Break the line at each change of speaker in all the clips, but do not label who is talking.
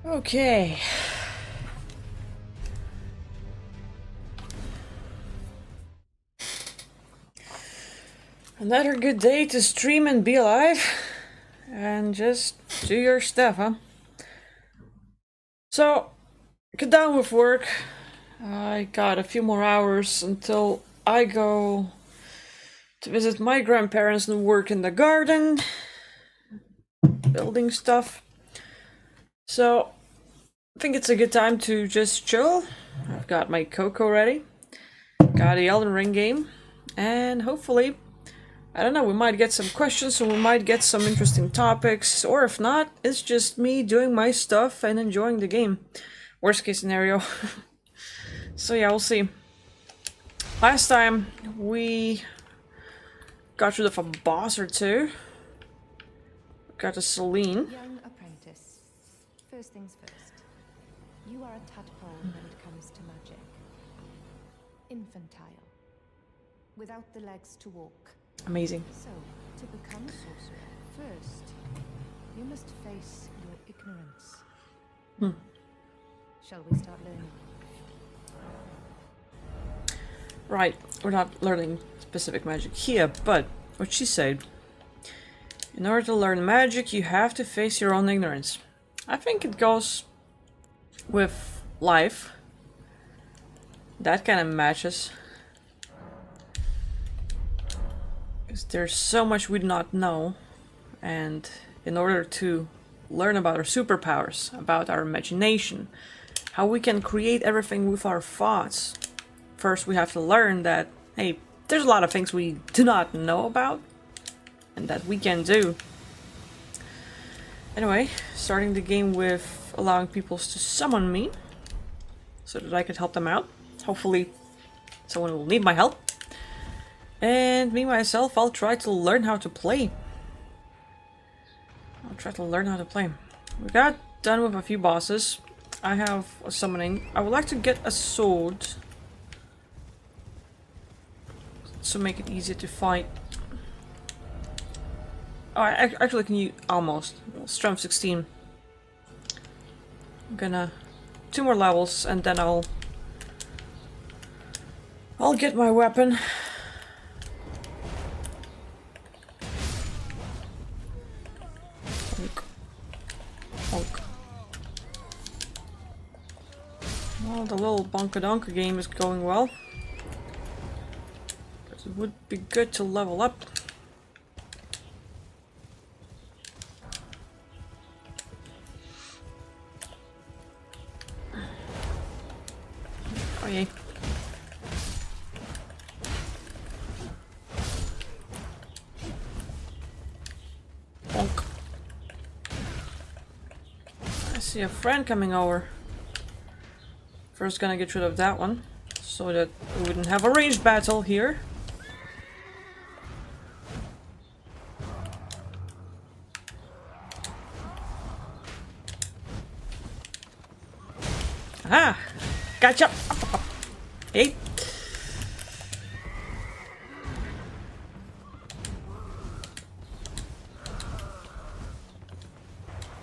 Okay. Another good day to stream and be alive. And just do your stuff, huh? So, get down with work. I got a few more hours until I go to visit my grandparents and work in the garden. Building stuff. So, I think it's a good time to just chill. I've got my Coco ready. Got the Elden Ring game. And hopefully, I don't know, we might get some questions, or we might get some interesting topics, or if not, it's just me doing my stuff and enjoying the game. Worst case scenario. So yeah, we'll see. Last time, we got rid of a boss or two. Got a Celine.
Young apprentice. First things first. You are a tadpole when it comes to magic. Infantile. Without the legs to walk.
Amazing.
So, to become sorcerer, first, you must face your ignorance. Shall we start learning?
Right, we're not learning specific magic here, but what she said. In order to learn magic, you have to face your own ignorance. I think it goes with life. That kind of matches. Because there's so much we do not know. And in order to learn about our superpowers, about our imagination, how we can create everything with our thoughts, first we have to learn that, hey, there's a lot of things we do not know about. And that we can do. Anyway, starting the game with allowing people to summon me. So that I can help them out. Hopefully someone will need my help. And me myself, I'll try to learn how to play. We got done with a few bosses. I have a summoning. I would like to get a sword. To make it easier to fight. Oh, I actually can use almost. Strength 16. I'm gonna 2 more levels and then I'll get my weapon. Honk. Honk. Well, the little Bonkadonka game is going well. But it would be good to level up. Oh yay. Bonk. I see a friend coming over. First gonna get rid of that one, so that we wouldn't have a ranged battle here. Aha! Gotcha! Hey!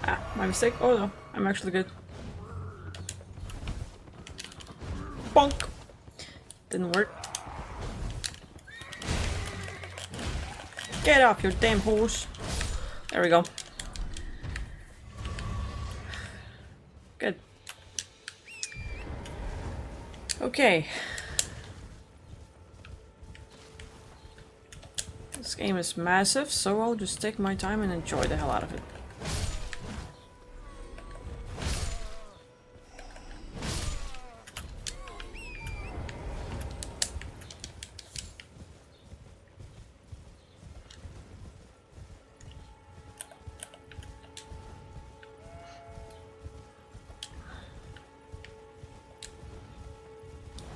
Ah, my mistake. Oh no, I'm actually good. Bonk! Didn't work. Get off your damn horse. There we go. Good. Okay. This game is massive, so I'll just take my time and enjoy the hell out of it.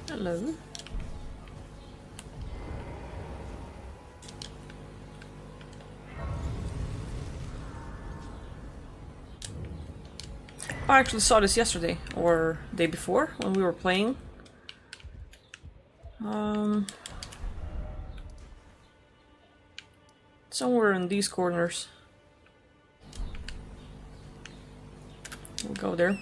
Hello. I actually saw this yesterday, or day before, when we were playing. Somewhere in these corners. We'll go there.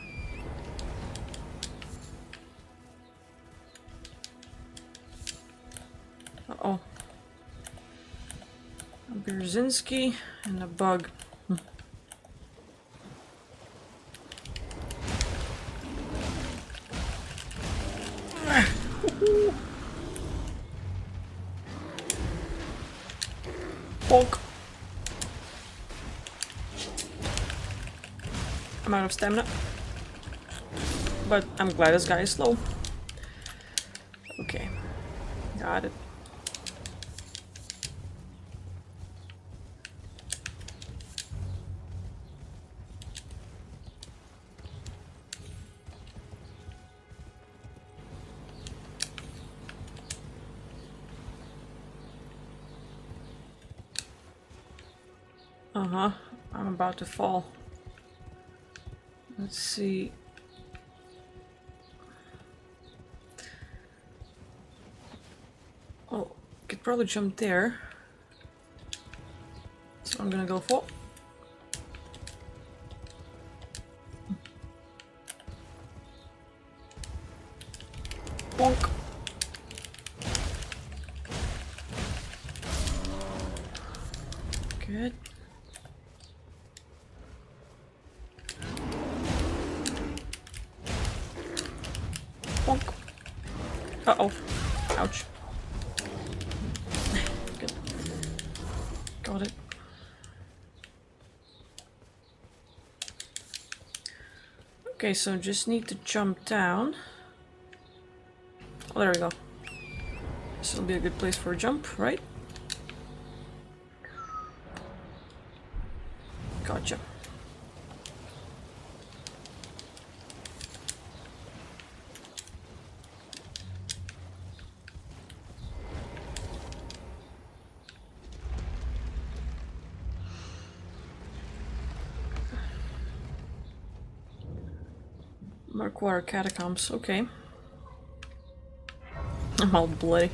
Uh-oh. A Brzezinski and a bug. Bonk. I'm out of stamina. But I'm glad this guy is slow. Okay. Got it. Uh-huh. I'm about to fall. Let's see. Oh, could probably jump there. So I'm gonna go for. Bonk. Good. Bonk. Uh-oh. Ouch. Good. Got it. Okay, so just need to jump down. Oh, there we go. This will be a good place for a jump, right? Gotcha. Murkwater Catacombs, okay. I'm all bloody.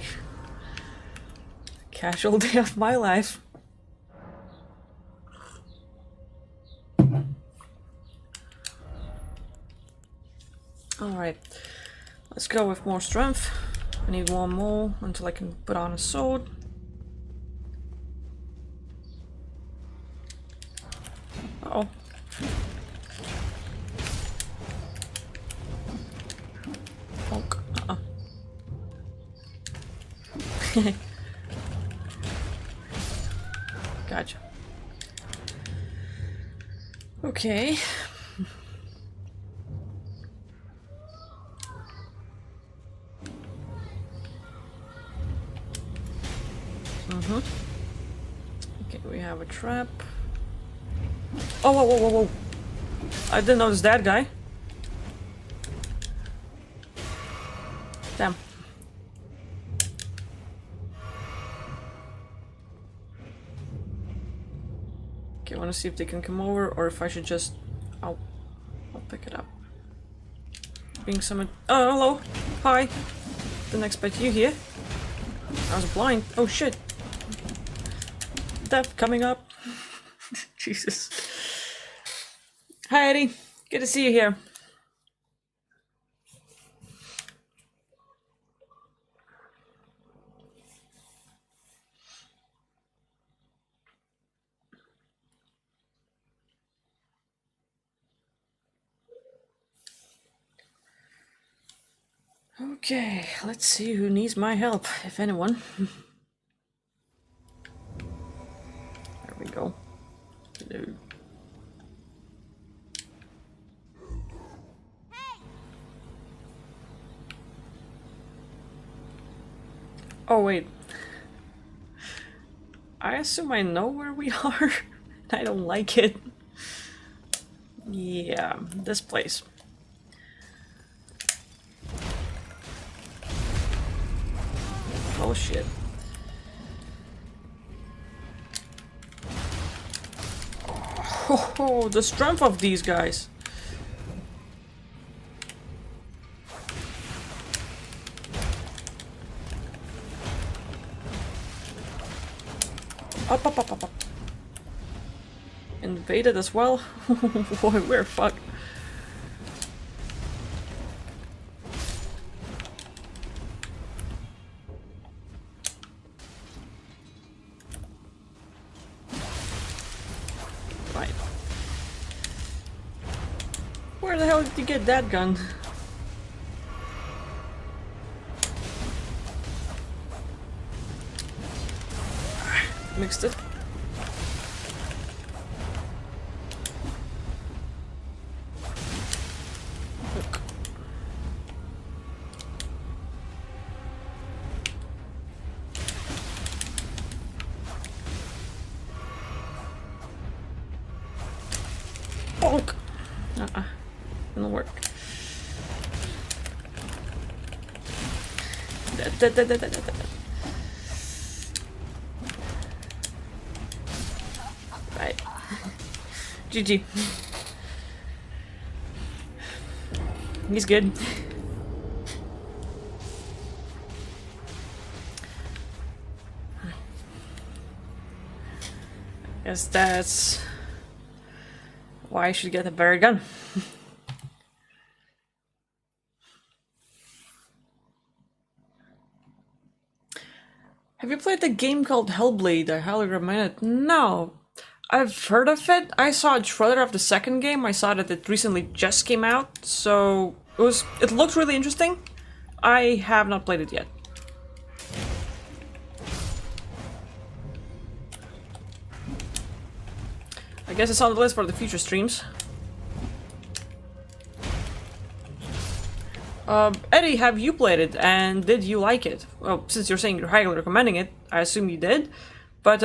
Casual day of my life. Alright, let's go with more strength. I need one more until I can put on a sword. Uh-oh. Bonk. Uh-uh. Gotcha. Okay. Okay, we have a trap. Oh, whoa, whoa, whoa, whoa. I didn't notice that guy. Damn. Okay, I want to see if they can come over or if I should just... I'll pick it up. Being summoned... Oh, hello. Hi. Didn't expect you here. I was blind. Oh, shit. Death coming up. Jesus. Hi, Eddie. Good to see you here. Okay, let's see who needs my help, if anyone. There we go. Hello. Oh, wait. I assume I know where we are. I don't like it. Yeah, this place. Oh shit. Oh, the strength of these guys. Up, up, up, up, up. Invaded as well. Boy, we're fucked. Where the hell did you get that gun? Mixed it. Look. Bonk. Didn't work. Right. GG. He's good. Guess that's why I should get a better gun. Have you played the game called Hellblade? I highly recommend it. No. I've heard of it. I saw a trailer of the second game. I saw that it recently just came out, so it looked really interesting. I have not played it yet. I guess it's on the list for the future streams. Eddie, have you played it, and did you like it? Well, since you're saying you're highly recommending it, I assume you did. But,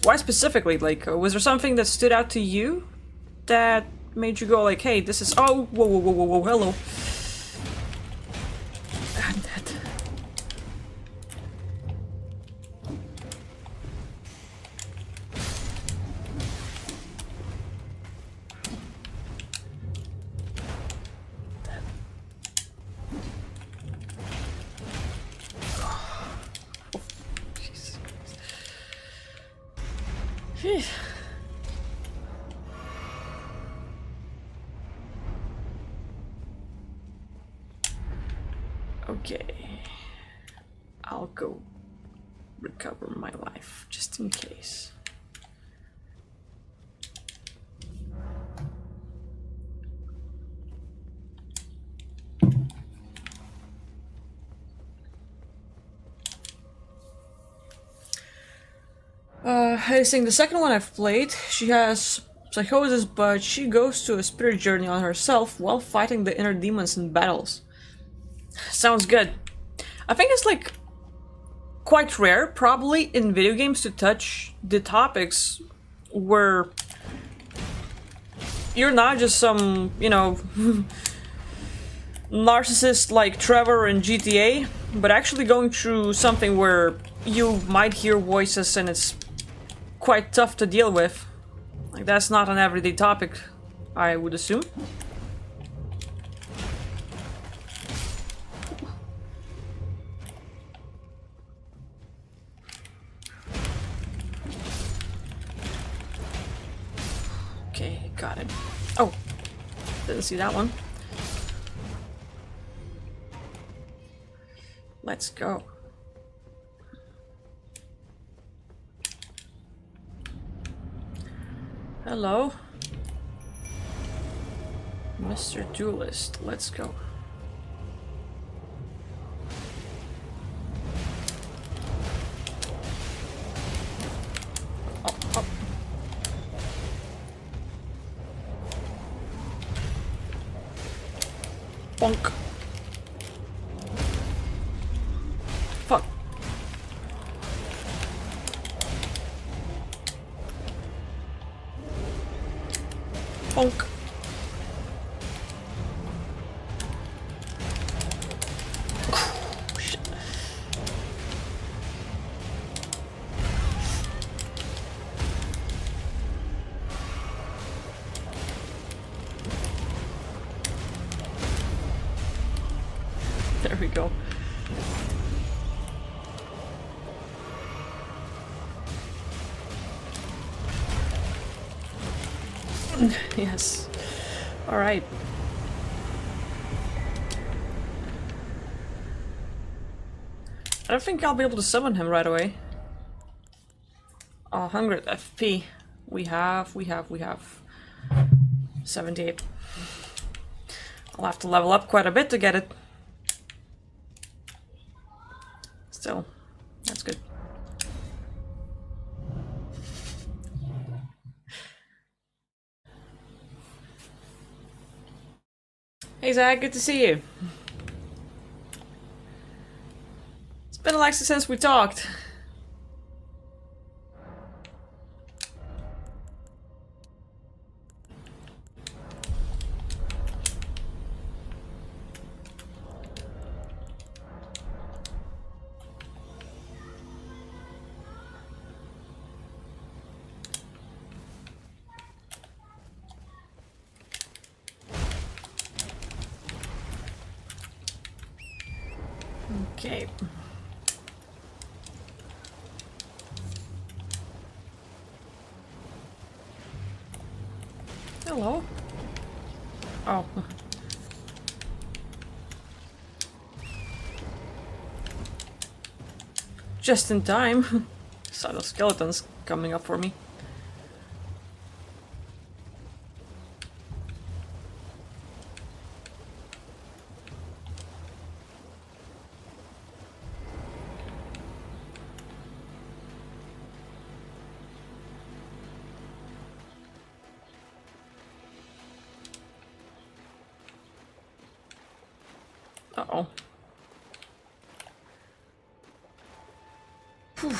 why specifically? Like, was there something that stood out to you that made you go like, hey, this is... Oh, whoa, whoa, whoa, whoa, whoa, hello. I'm dead. Okay, I'll go recover my life, just in case. I think the second one I've played, she has psychosis, but she goes to a spirit journey on herself while fighting the inner demons in battles. Sounds good. I think it's like quite rare, probably, in video games to touch the topics where you're not just some, you know, narcissist like Trevor in GTA, but actually going through something where you might hear voices and it's quite tough to deal with. Like, that's not an everyday topic, I would assume. Okay, got it. Oh, didn't see that one. Let's go. Hello, Mr. Duelist. Let's go. Oh, oh. Bonk. Fuck. Bonk. Shit. There we go. Yes. All right. I don't think I'll be able to summon him right away. 100 FP. We have 78. I'll have to level up quite a bit to get it. Still, that's good. Hey Zach, good to see you. It's been a while since we talked. Okay. Hello. Oh. Just in time. Saw those skeletons coming up for me. Uh-oh. Phew.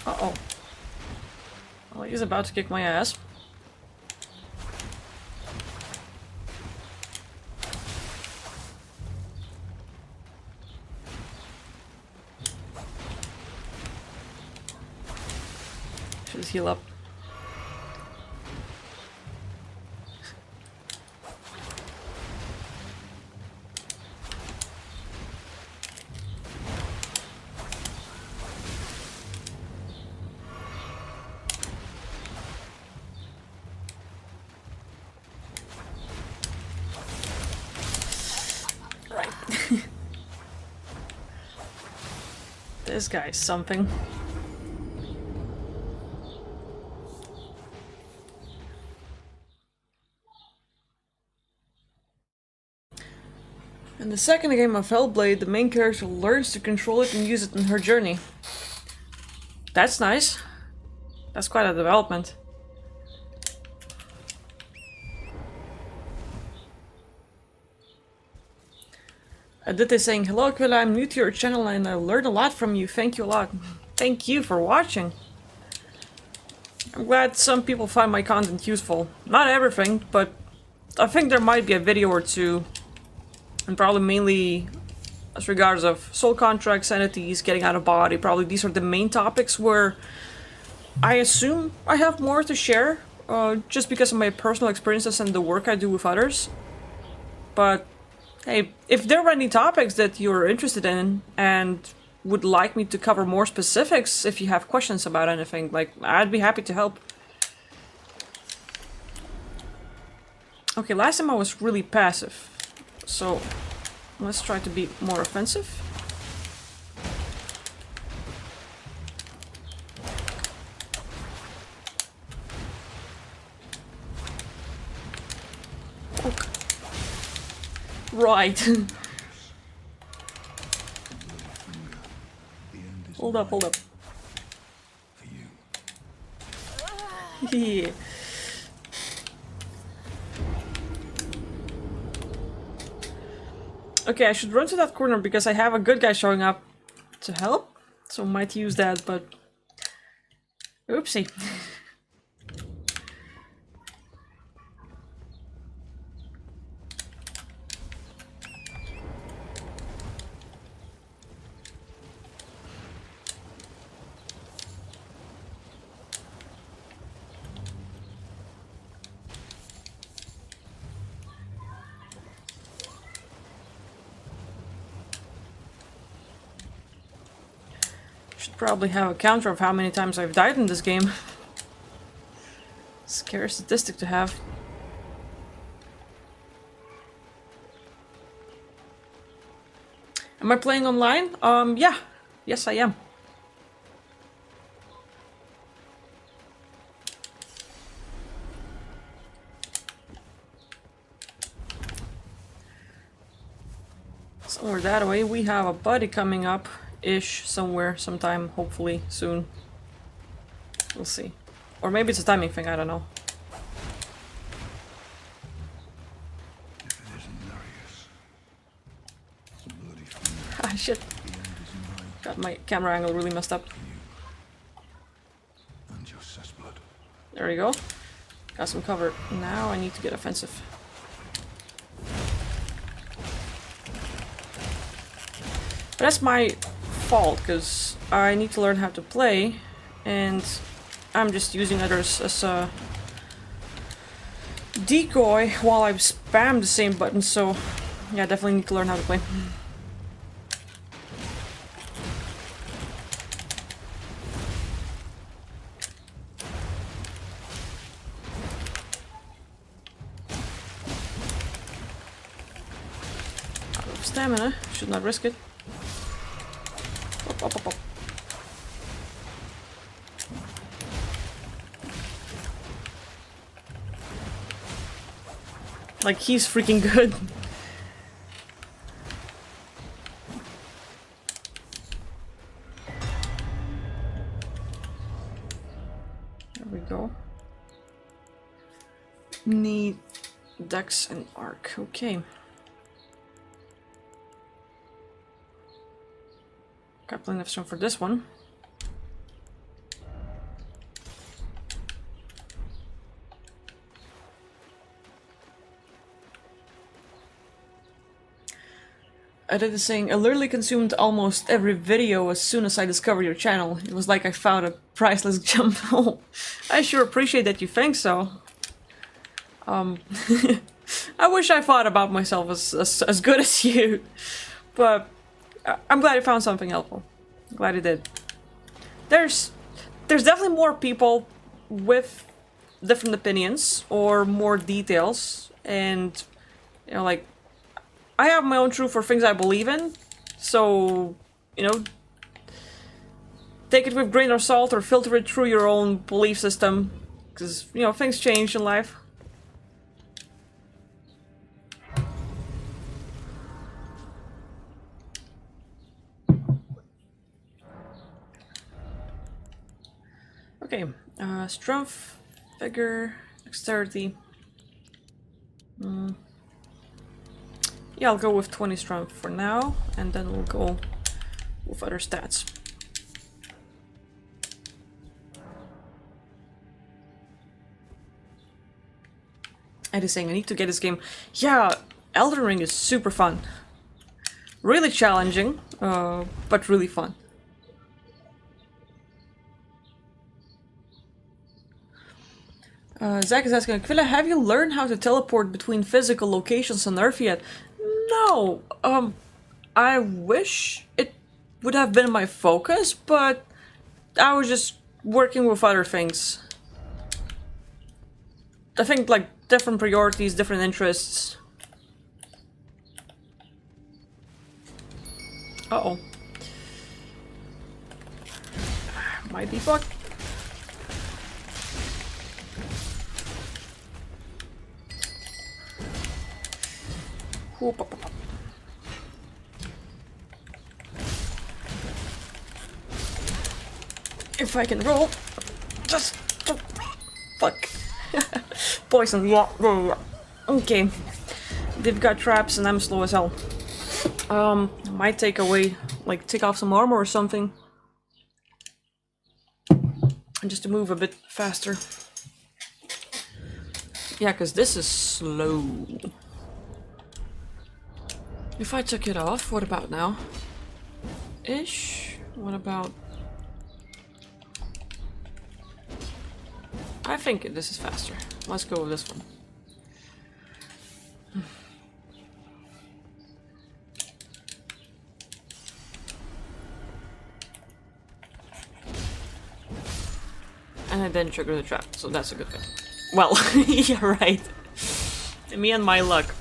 Uh-oh. Well, he's about to kick my ass. Should heal up. Right. This guy's something. In the second game of Hellblade, the main character learns to control it and use it in her journey. That's nice. That's quite a development. Aditya saying, hello Aquila, I'm new to your channel and I learned a lot from you. Thank you a lot. Thank you for watching. I'm glad some people find my content useful. Not everything, but I think there might be a video or two. And probably mainly as regards of soul contracts, entities, getting out of body. Probably these are the main topics where I assume I have more to share. Just because of my personal experiences and the work I do with others. But hey, if there are any topics that you're interested in and would like me to cover more specifics, if you have questions about anything, like, I'd be happy to help. Okay, last time I was really passive. So, let's try to be more offensive. Okay. Right. Hold up, hold up. Yeah. Okay, I should run to that corner because I have a good guy showing up to help. So might use that, but... Oopsie. Should probably have a counter of how many times I've died in this game. Scary statistic to have. Am I playing online? Yeah. Yes, I am. Somewhere that way, we have a buddy coming up-ish somewhere, sometime, hopefully, soon. We'll see. Or maybe it's a timing thing, I don't know. Ah, shit. Got my camera angle really messed up. There we go. Got some cover. Now I need to get offensive. But that's my fault, because I need to learn how to play, and I'm just using others as a decoy while I spam the same button, so yeah, definitely need to learn how to play. Out of stamina, should not risk it. Up, up, up, up. Like, he's freaking good. There we go. Need Dex and Arc. Okay. Got plenty of stone for this one. I did the saying, I literally consumed almost every video as soon as I discovered your channel. It was like I found a priceless gem. I sure appreciate that you think so. I wish I thought about myself as good as you, but I'm glad I found something helpful. I'm glad I did. There's definitely more people with different opinions or more details, and you know, like, I have my own truth for things I believe in, so, you know, take it with a grain of salt or filter it through your own belief system, because, you know, things change in life. Okay, strength, vigor, dexterity. Yeah, I'll go with 20 strength for now, and then we'll go with other stats. Eddie's saying I need to get this game. Yeah, Elden Ring is super fun. Really challenging, but really fun. Zach is asking, Aquila, have you learned how to teleport between physical locations on Earth yet? No, I wish it would have been my focus, but I was just working with other things. I think, like, different priorities, different interests. Uh-oh. Might be fucked. Whoop, up, up, up. If I can roll, just fuck. Poison. Okay, they've got traps and I'm slow as hell. Might take away, like, take off some armor or something, just to move a bit faster. Yeah, because this is slow. If I took it off, what about now? Ish? What about... I think this is faster. Let's go with this one. And I then trigger the trap, so that's a good thing. Well, yeah, right. Me and my luck.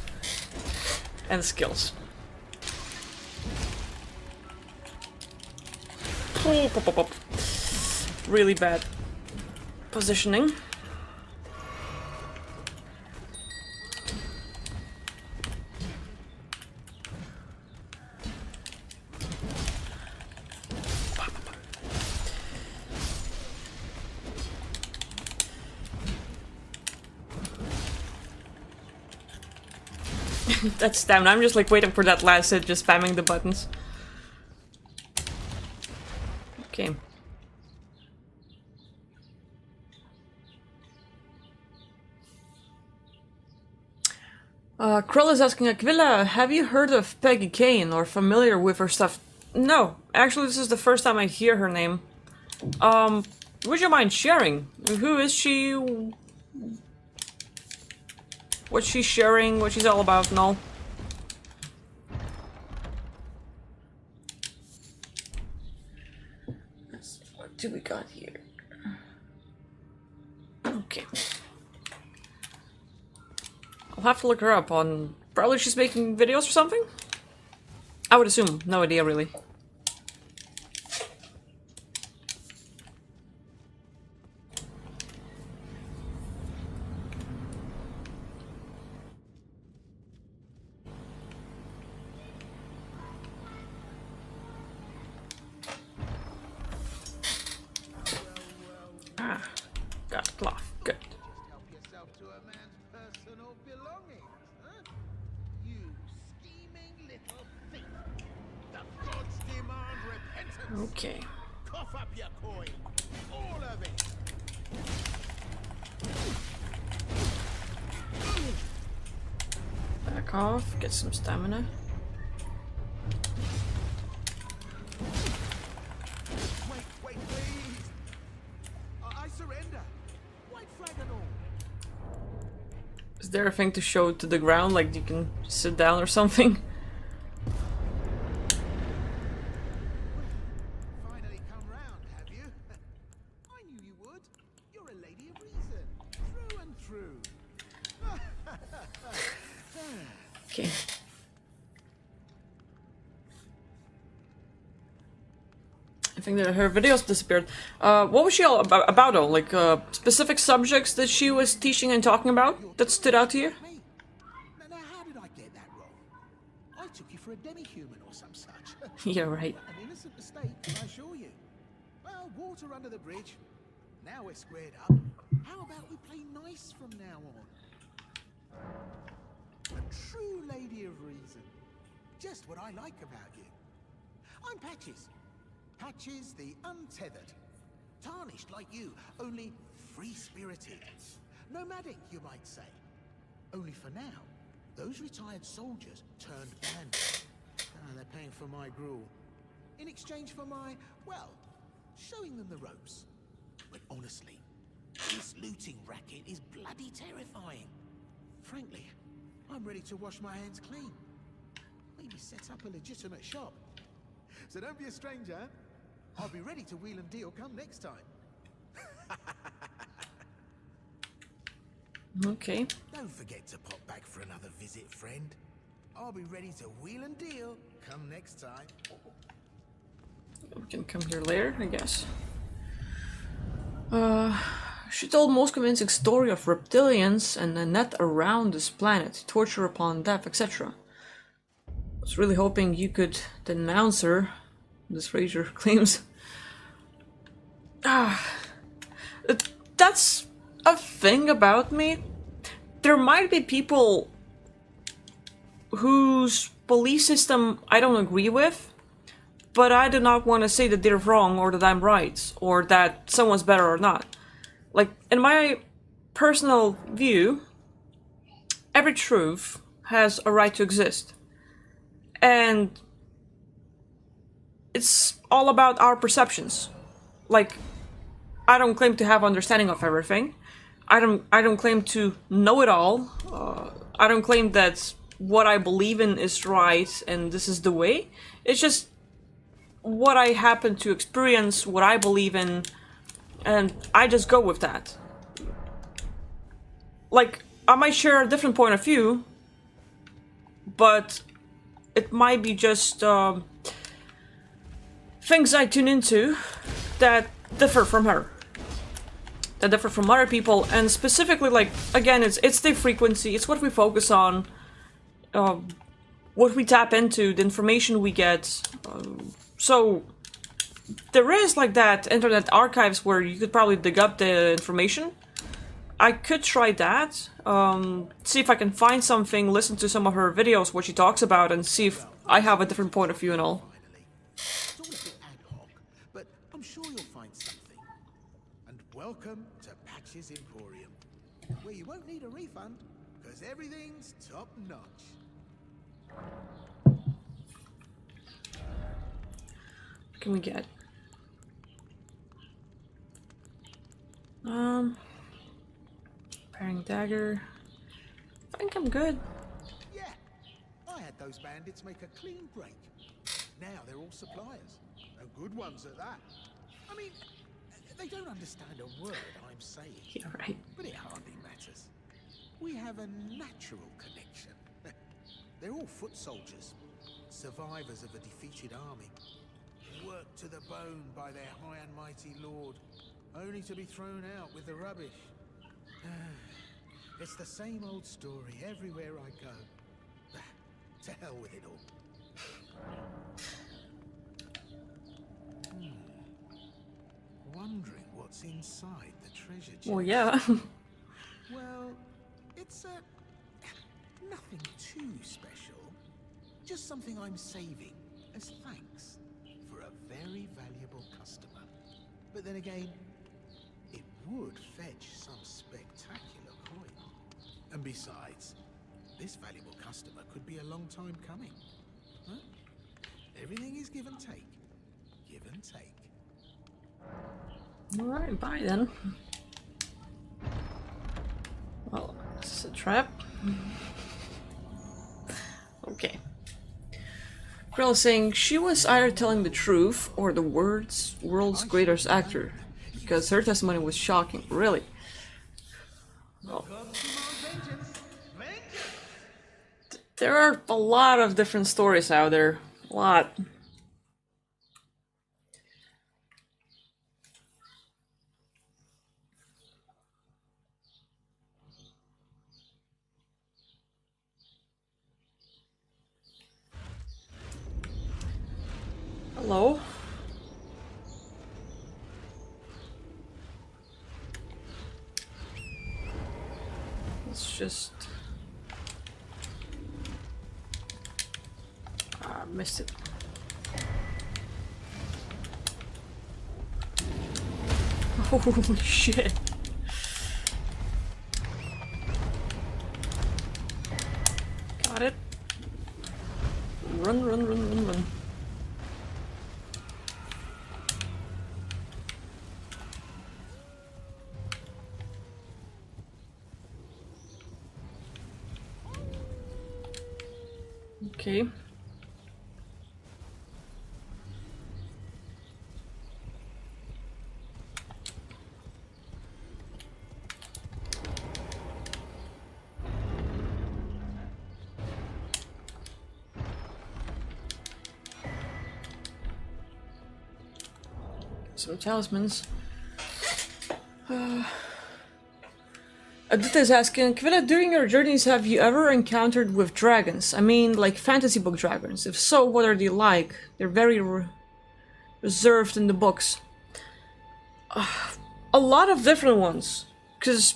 And skills. Really bad positioning. That's down. I'm just like waiting for that last hit, just spamming the buttons. Okay. Krill is asking, Aquila, have you heard of Peggy Kane or familiar with her stuff? No, actually this is the first time I hear her name. Would you mind sharing? Who is she? What she's sharing, what she's all about and all? What do we got here? Okay. I'll have to look her up on... Probably she's making videos or something? I would assume. No idea, really. Ah, got cloth. Good.
Help yourself to a man's personal belongings, huh? You scheming little thief. The gods demand repentance.
Okay.
Cough up your coin. All of it.
Back off. Get some stamina.
Wait, please. I surrender. White flag and all.
Is there a thing to show to the ground, like you can sit down or something?
Finally come round, have you? I knew you would. You're a lady of reason. Through and through.
Okay. I think that her videos disappeared. What was she all about though? Like, specific subjects that she was teaching and talking about that stood out to you?
Me? Now, how did I get that wrong? I took you for a demi-human or some such.
Yeah, right.
An innocent mistake, I assure you. Well, water under the bridge. Now we're squared up. How about we play nice from now on? A true lady of reason. Just what I like about you. I'm Patches. Patches the untethered. Tarnished like you, only free-spirited. Nomadic, you might say. Only for now, those retired soldiers turned bandits. They're paying for my gruel. In exchange for my, well, showing them the ropes. But honestly, this looting racket is bloody terrifying. Frankly, I'm ready to wash my hands clean. Maybe set up a legitimate shop. So don't be a stranger. I'll be ready to wheel and deal come next time.
Okay.
Don't forget to pop back for another visit, friend. I'll be ready to wheel and deal come next time.
We can come here later, I guess. She told most convincing story of reptilians and the net around this planet, torture upon death, etc. I was really hoping you could denounce her. This Fraser claims. That's a thing about me. There might be people whose belief system I don't agree with, but I do not want to say that they're wrong or that I'm right or that someone's better or not. Like, in my personal view, every truth has a right to exist. And it's all about our perceptions. Like, I don't claim to have understanding of everything. I don't claim to know it all. I don't claim that what I believe in is right and this is the way. It's just what I happen to experience, what I believe in, and I just go with that. Like, I might share a different point of view, but it might be just things I tune into that differ from her. That differ from other people, and specifically, like, again, it's the frequency, it's what we focus on, what we tap into, the information we get. So there is like that internet archives where you could probably dig up the information. I could try that, see if I can find something, listen to some of her videos, what she talks about, and see if I have a different point of view and all.
It's all a bit ad hoc, but I'm sure you'll find something. And welcome to Patch's Emporium, where you won't need a refund, because everything's top notch.
What can we get? Pairing dagger. I think I'm good.
Yeah, I had those bandits make a clean break. Now they're all suppliers, and good ones at that. I mean, they don't understand a word I'm saying.
Yeah, right.
But it hardly matters. We have a natural connection. They're all foot soldiers, survivors of a defeated army, worked to the bone by their high and mighty lord, only to be thrown out with the rubbish. It's the same old story everywhere I go. To hell with it all. Wondering what's inside the treasure chest.
Well, yeah.
Well, it's nothing too special. Just something I'm saving as thanks for a very valuable customer. But then again, it would fetch some spectacular coin. And besides, this valuable customer could be a long time coming. Huh? Everything is give and take. Give and take.
Alright, bye then. Well, this is a trap. Okay. Krill is saying she was either telling the truth or the world's greatest actor, because her testimony was shocking, really. Well, there are a lot of different stories out there. A lot. Hello? Let's just... Ah, missed it. Holy shit. Got it. Run, run, run, run, run. Okay. So talismans. Adita is asking, Kvilla, during your journeys have you ever encountered with dragons? I mean, like fantasy book dragons. If so, what are they like? They're very reserved in the books. A lot of different ones. Because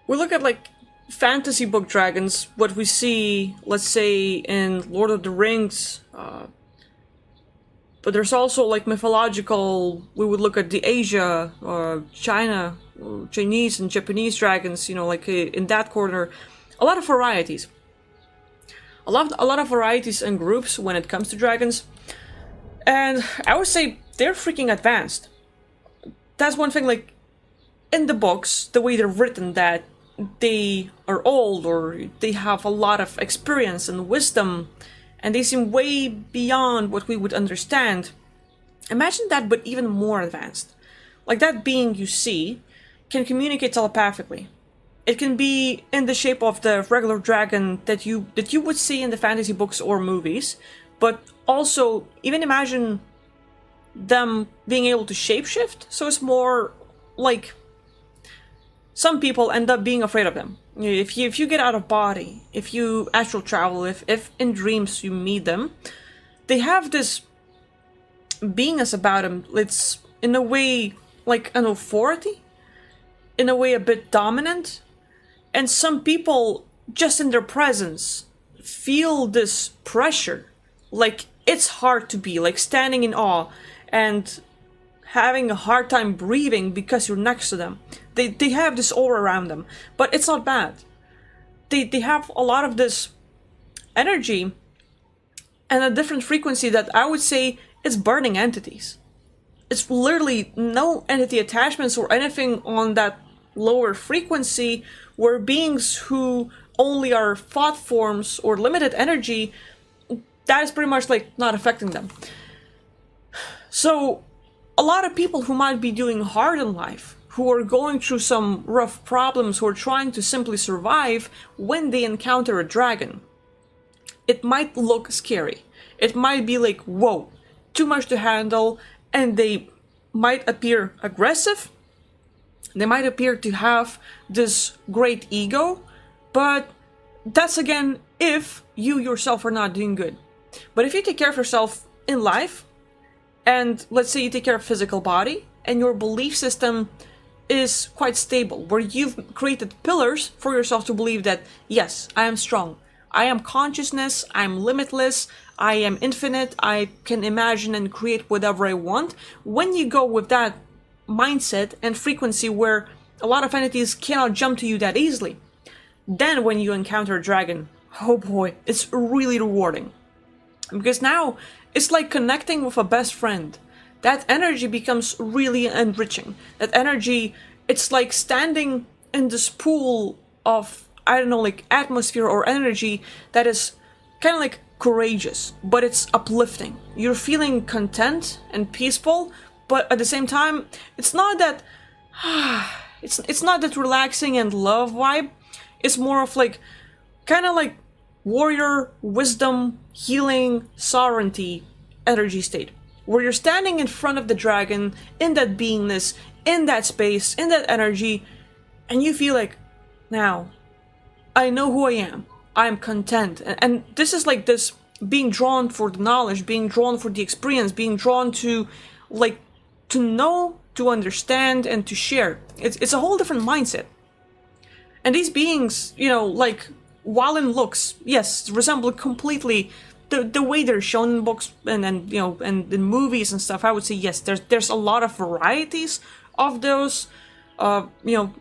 we look at like fantasy book dragons, what we see, let's say, in Lord of the Rings. But there's also like mythological, we would look at the Asia, China, Chinese and Japanese dragons, you know, like in that corner. A lot of varieties. A lot of varieties and groups when it comes to dragons. And I would say they're freaking advanced. That's one thing, like, in the books, the way they're written, that they are old or they have a lot of experience and wisdom, and they seem way beyond what we would understand. Imagine that, but even more advanced. Like that being you see can communicate telepathically. It can be in the shape of the regular dragon that you would see in the fantasy books or movies, but also even imagine them being able to shapeshift, so it's more like some people end up being afraid of them. If you get out of body, if you astral travel, if in dreams you meet them, they have this beingness about them. It's in a way like an authority, in a way a bit dominant, and some people just in their presence feel this pressure, like it's hard to be, like standing in awe and having a hard time breathing because you're next to them. They have this aura around them, but it's not bad. They have a lot of this energy and a different frequency that I would say is burning entities. It's literally no entity attachments or anything on that lower frequency, where beings who only are thought forms or limited energy, that is pretty much like not affecting them. So a lot of people who might be doing hard in life, who are going through some rough problems, who are trying to simply survive, when they encounter a dragon, it might look scary. It might be like, whoa, too much to handle, and they might appear aggressive. They might appear to have this great ego, but that's again if you yourself are not doing good. But if you take care of yourself in life, and let's say you take care of physical body, and your belief system is quite stable, where you've created pillars for yourself to believe that, yes, I am strong, I am consciousness, I'm limitless, I am infinite, I can imagine and create whatever I want. When you go with that mindset and frequency where a lot of entities cannot jump to you that easily, then when you encounter a dragon, oh boy, it's really rewarding. Because now it's like connecting with a best friend. That energy becomes really enriching. That energy, it's like standing in this pool of, I don't know, like atmosphere or energy that is kind of like courageous, but it's uplifting. You're feeling content and peaceful, but at the same time, it's not that it's not that relaxing and love vibe. It's more of like kind of like warrior, wisdom, healing, sovereignty energy state, where you're standing in front of the dragon, in that beingness, in that space, in that energy, and you feel like, now, I know who I am. I'm content. And this is like this being drawn for the knowledge, being drawn for the experience, being drawn to, like, to know, to understand, and to share. It's a whole different mindset. And these beings, you know, like, while in looks, yes, resemble completely the way they're shown in books and you know, and in movies and stuff. I would say yes, there's a lot of varieties of those. You know,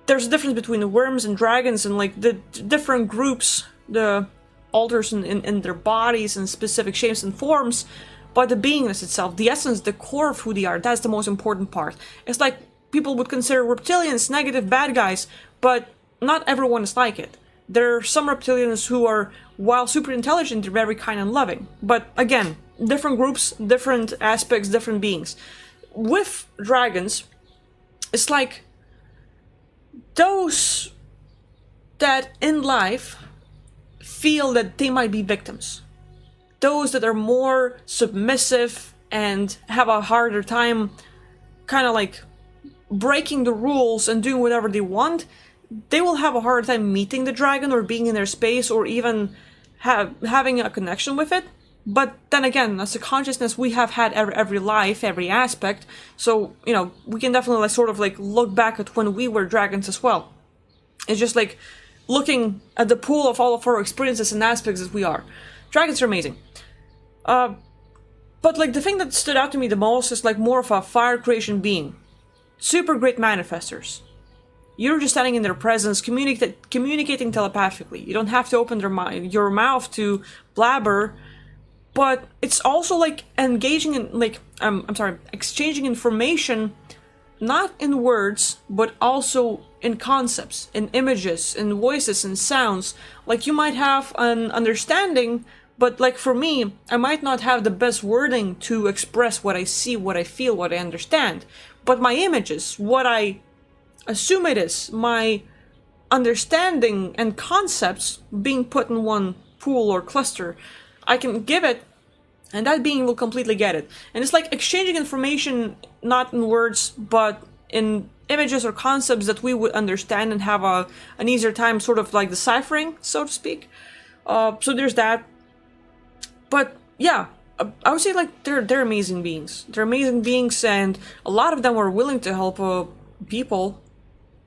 there's a difference between the worms and dragons and like the different groups, the alters in their bodies and specific shapes and forms, but the beingness itself, the essence, the core of who they are, that's the most important part. It's like people would consider reptilians negative bad guys, but not everyone is like it. There are some reptilians who are, while super intelligent, they're very kind and loving. But again, different groups, different aspects, different beings. With dragons, it's like those that in life feel that they might be victims. Those that are more submissive and have a harder time kind of like breaking the rules and doing whatever they want, they will have a hard time meeting the dragon or being in their space or even having a connection with it. But then again, as a consciousness, we have had every life, every aspect, so, you know, we can definitely like sort of like look back at when we were dragons as well. It's just like looking at the pool of all of our experiences and aspects as we are. Dragons are amazing. But like the thing that stood out to me the most is like more of a fire creation being. Super great manifestors. You're just standing in their presence, communicating telepathically. You don't have to open your mouth to blabber, but it's also like engaging in like exchanging information, not in words, but also in concepts, in images, in voices, and sounds. Like you might have an understanding, but like for me, I might not have the best wording to express what I see, what I feel, what I understand. But my images, what I assume it is, my understanding and concepts being put in one pool or cluster, I can give it And that being will completely get it. And it's like exchanging information, not in words, but in images or concepts that we would understand and have an easier time sort of like deciphering, so to speak. So there's that. But yeah, I would say like they're amazing beings. They're amazing beings, and a lot of them are willing to help people.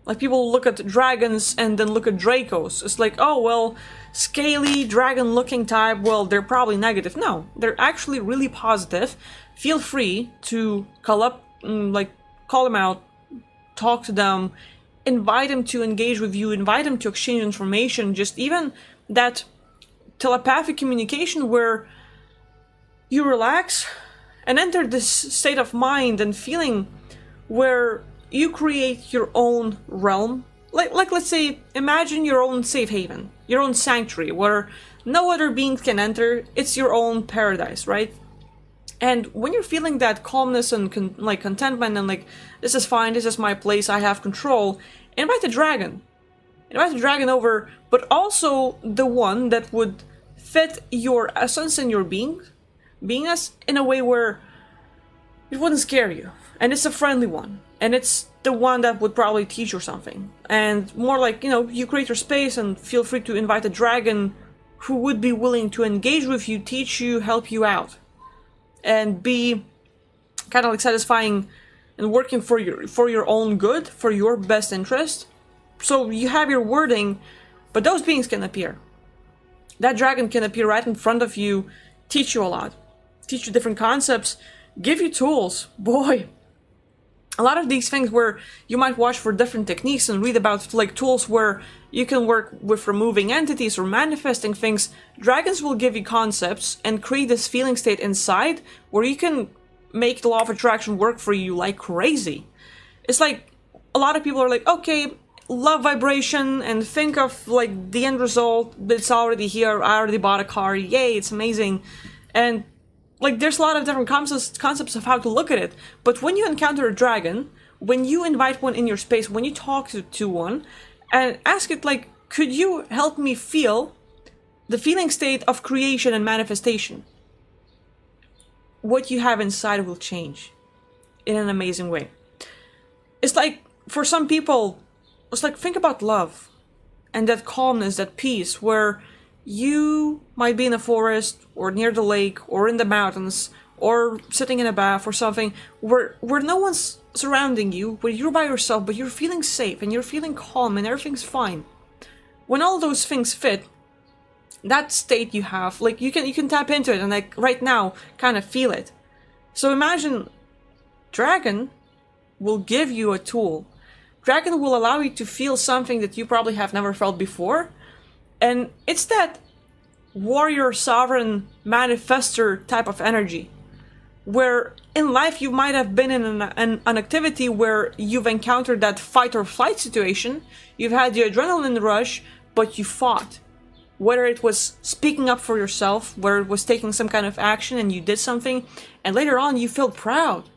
Like, people look at dragons and then look at Dracos. It's like, oh, well, scaly, dragon-looking type, well, they're probably negative. No, they're actually really positive. Feel free to call up, call them out, talk to them, invite them to engage with you, invite them to exchange information, just even that telepathic communication where you relax and enter this state of mind and feeling where you create your own realm. Like let's say, imagine your own safe haven, your own sanctuary, where no other beings can enter. It's your own paradise, right? And when you're feeling that calmness and contentment and like, this is fine, this is my place, I have control, invite the dragon. Invite the dragon over, but also the one that would fit your essence and your beingness in a way where it wouldn't scare you. And it's a friendly one. And it's the one that would probably teach you something. And more like, you create your space and feel free to invite a dragon who would be willing to engage with you, teach you, help you out. And be kind of like satisfying and working for your own good, for your best interest. So you have your wording, but those beings can appear. That dragon can appear right in front of you, teach you a lot. Teach you different concepts, give you tools. Boy, a lot of these things where you might watch for different techniques and read about like tools where you can work with removing entities or manifesting things, dragons will give you concepts and create this feeling state inside where you can make the law of attraction work for you like crazy. It's like a lot of people are like, okay, love vibration and think of like the end result, it's already here, I already bought a car, yay, it's amazing. And like, there's a lot of different concepts of how to look at it. But when you encounter a dragon, when you invite one in your space, when you talk to one, and ask it like, could you help me feel the feeling state of creation and manifestation? What you have inside will change in an amazing way. It's like, for some people, it's like, think about love and that calmness, that peace, where you might be in a forest or near the lake or in the mountains or sitting in a bath or something where no one's surrounding you, where you're by yourself, but you're feeling safe and you're feeling calm and everything's fine. When all those things fit, that state you have, like, you can tap into it and like right now kind of feel it. So imagine dragon will give you a tool. Dragon will allow you to feel something that you probably have never felt before. And it's that warrior, sovereign, manifester type of energy. Where in life you might have been in an activity where you've encountered that fight or flight situation. You've had the adrenaline rush, but you fought. Whether it was speaking up for yourself, whether it was taking some kind of action and you did something, and later on you felt proud.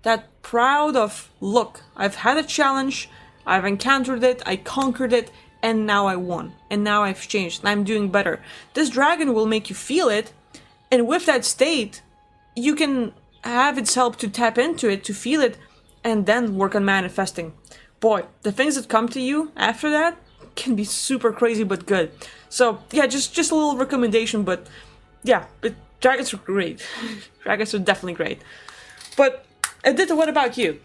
That proud of, look, I've had a challenge, I've encountered it, I conquered it, and now I won, and now I've changed, and I'm doing better. This dragon will make you feel it, and with that state, you can have its help to tap into it, to feel it, and then work on manifesting. Boy, the things that come to you after that can be super crazy but good. So yeah, just a little recommendation, but yeah, dragons are great. Dragons are definitely great. But Edith, what about you?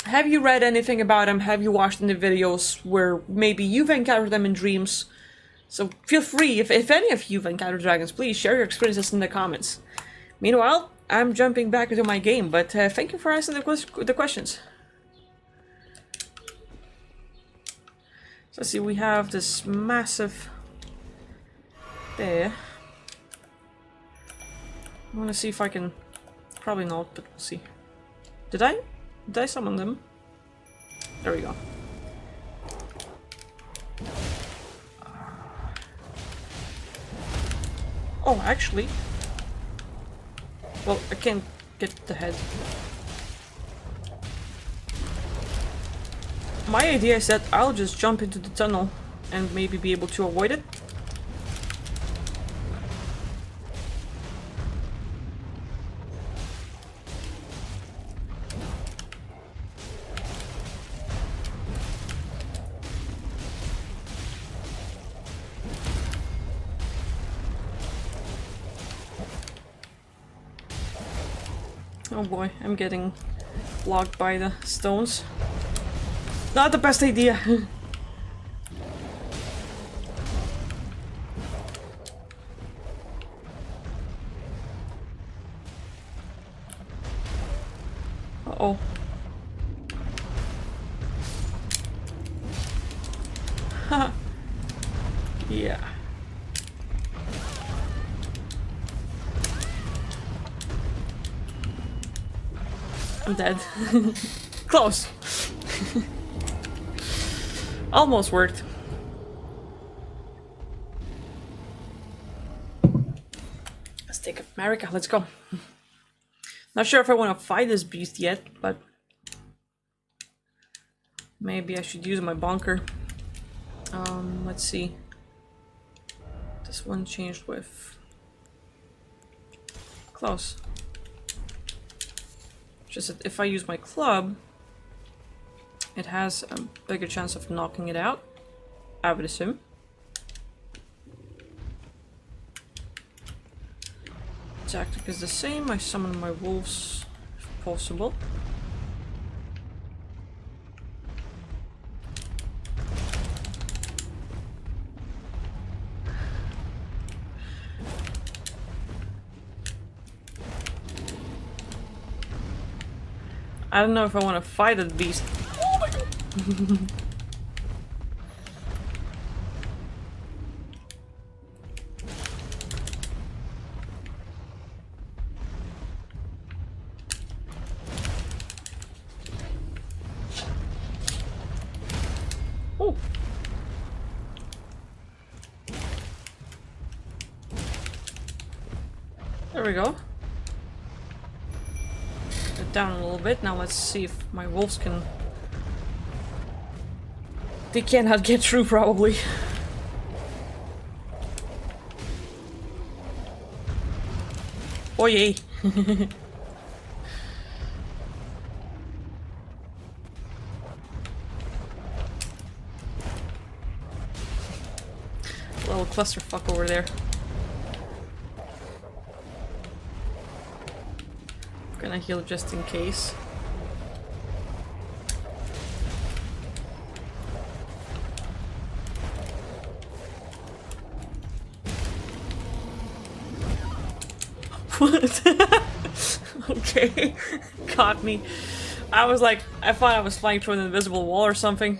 Have you read anything about them? Have you watched any videos where maybe you've encountered them in dreams? So feel free, if any of you've encountered dragons, please share your experiences in the comments. Meanwhile, I'm jumping back into my game, but thank you for answering the questions. So let's see, we have this massive there. I want to see if I can... Probably not, but we'll see. Did I summon them? There we go. Oh, actually... Well, I can't get the head. My idea is that I'll just jump into the tunnel and maybe be able to avoid it. Oh boy, I'm getting blocked by the stones. Not the best idea. Uh-oh. Yeah. I'm dead. Close. Almost worked. Let's take up America. Let's go. Not sure if I want to fight this beast yet, but maybe I should use my bunker. Let's see. This one changed with close. Just that if I use my club, it has a bigger chance of knocking it out, I would assume. Tactic is the same. I summon my wolves if possible. I don't know if I want to fight that beast. Oh my god! Oh! There we go. Down a little bit. Now let's see if my wolves can... They cannot get through, probably. Oh yay. Little clusterfuck over there. Gonna heal just in case. What? Okay. Caught me. I was like, I thought I was flying through an invisible wall or something.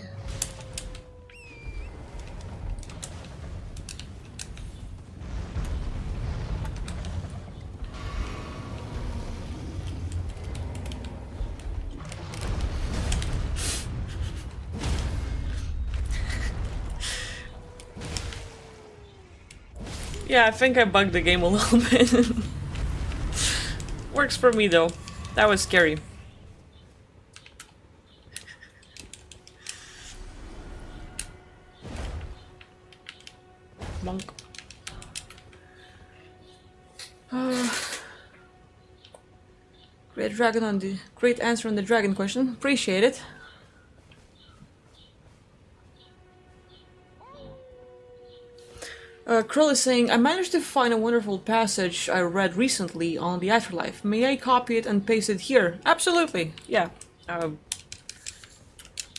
Yeah, I think I bugged the game a little bit. Works for me though. That was scary. Monk. Great dragon on the great answer on the dragon question. Appreciate it. Krill is saying, I managed to find a wonderful passage I read recently on the afterlife. May I copy it and paste it here? Absolutely, yeah.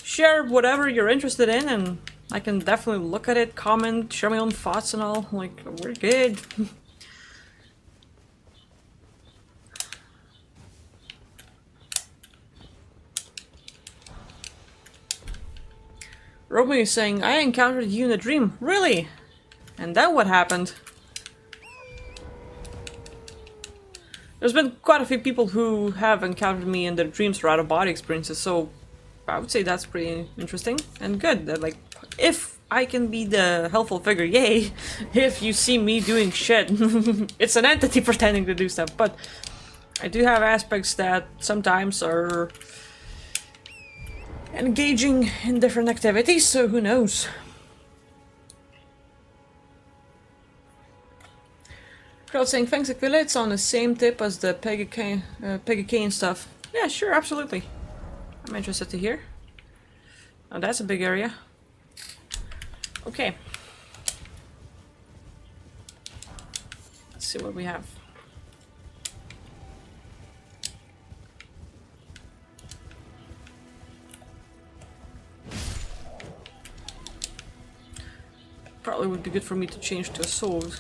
Share whatever you're interested in and I can definitely look at it, comment, share my own thoughts and all. Like, we're good. Romeo is saying, I encountered you in a dream. Really? And then what happened? There's been quite a few people who have encountered me in their dreams or out-of-body experiences, so I would say that's pretty interesting and good. That, like, if I can be the helpful figure, yay! If you see me doing shit, it's an entity pretending to do stuff, but I do have aspects that sometimes are engaging in different activities, so who knows? Crowd saying, thanks Aquila, it's on the same tip as the Peggy Kane stuff. Yeah, sure, absolutely. I'm interested to hear. Oh, that's a big area. Okay. Let's see what we have. Probably would be good for me to change to a sword.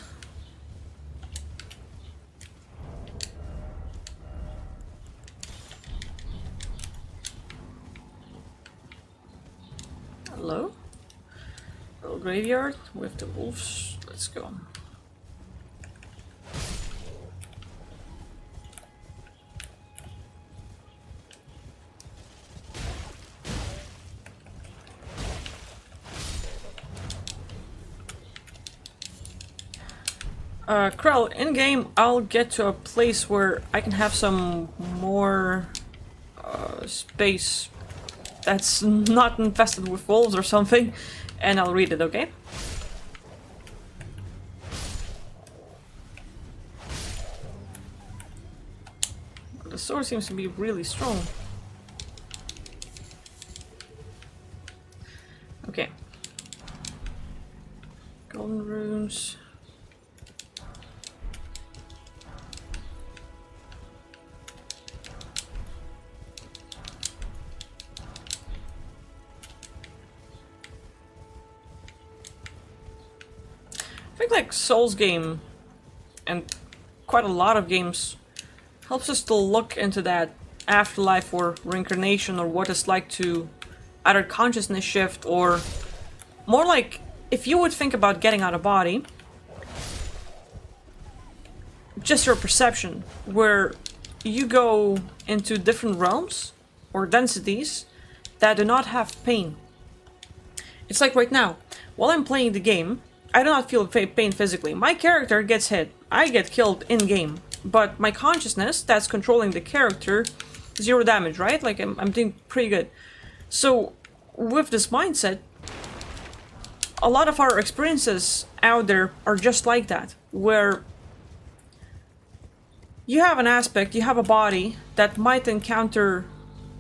Hello? Little graveyard with the wolves. Let's go. Krell, in game, I'll get to a place where I can have some more space that's not infested with wolves or something, and I'll read it, okay? The sword seems to be really strong. Okay. Golden runes. I think like Souls game and quite a lot of games helps us to look into that afterlife or reincarnation or what it's like to either consciousness shift or more like if you would think about getting out of body, just your perception, where you go into different realms or densities that do not have pain. It's like right now, while I'm playing the game, I do not feel pain physically. My character gets hit, I get killed in-game, but my consciousness that's controlling the character, 0 damage, right? Like I'm doing pretty good. So with this mindset, a lot of our experiences out there are just like that, where you have an aspect, you have a body that might encounter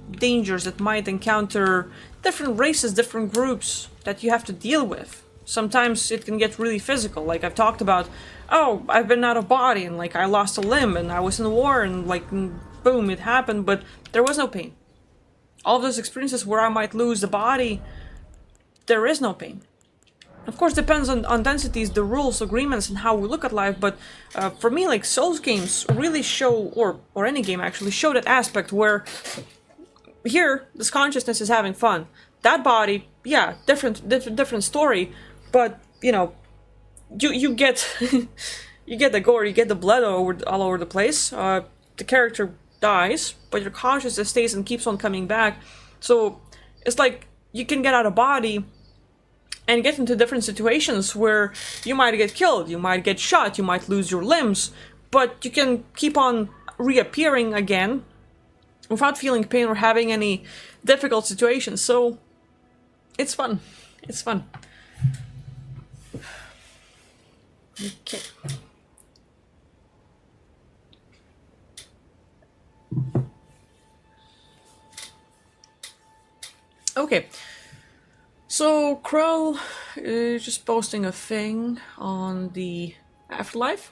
dangers, that might encounter different races, different groups that you have to deal with. Sometimes it can get really physical, like I've talked about, oh, I've been out of body and like I lost a limb and I was in a war and like boom, it happened, but there was no pain. All of those experiences where I might lose the body, there is no pain. Of course, depends on densities, the rules, agreements, and how we look at life, but for me, like, Souls games really show, or any game actually, show that aspect where here, this consciousness is having fun. That body, yeah, different story, but, you know, you get you get the gore, you get the blood all over the place, the character dies, but your consciousness stays and keeps on coming back, so it's like you can get out of body and get into different situations where you might get killed, you might get shot, you might lose your limbs, but you can keep on reappearing again without feeling pain or having any difficult situations. So it's fun. It's fun. Okay. Okay. So, Krell is just posting a thing on the afterlife.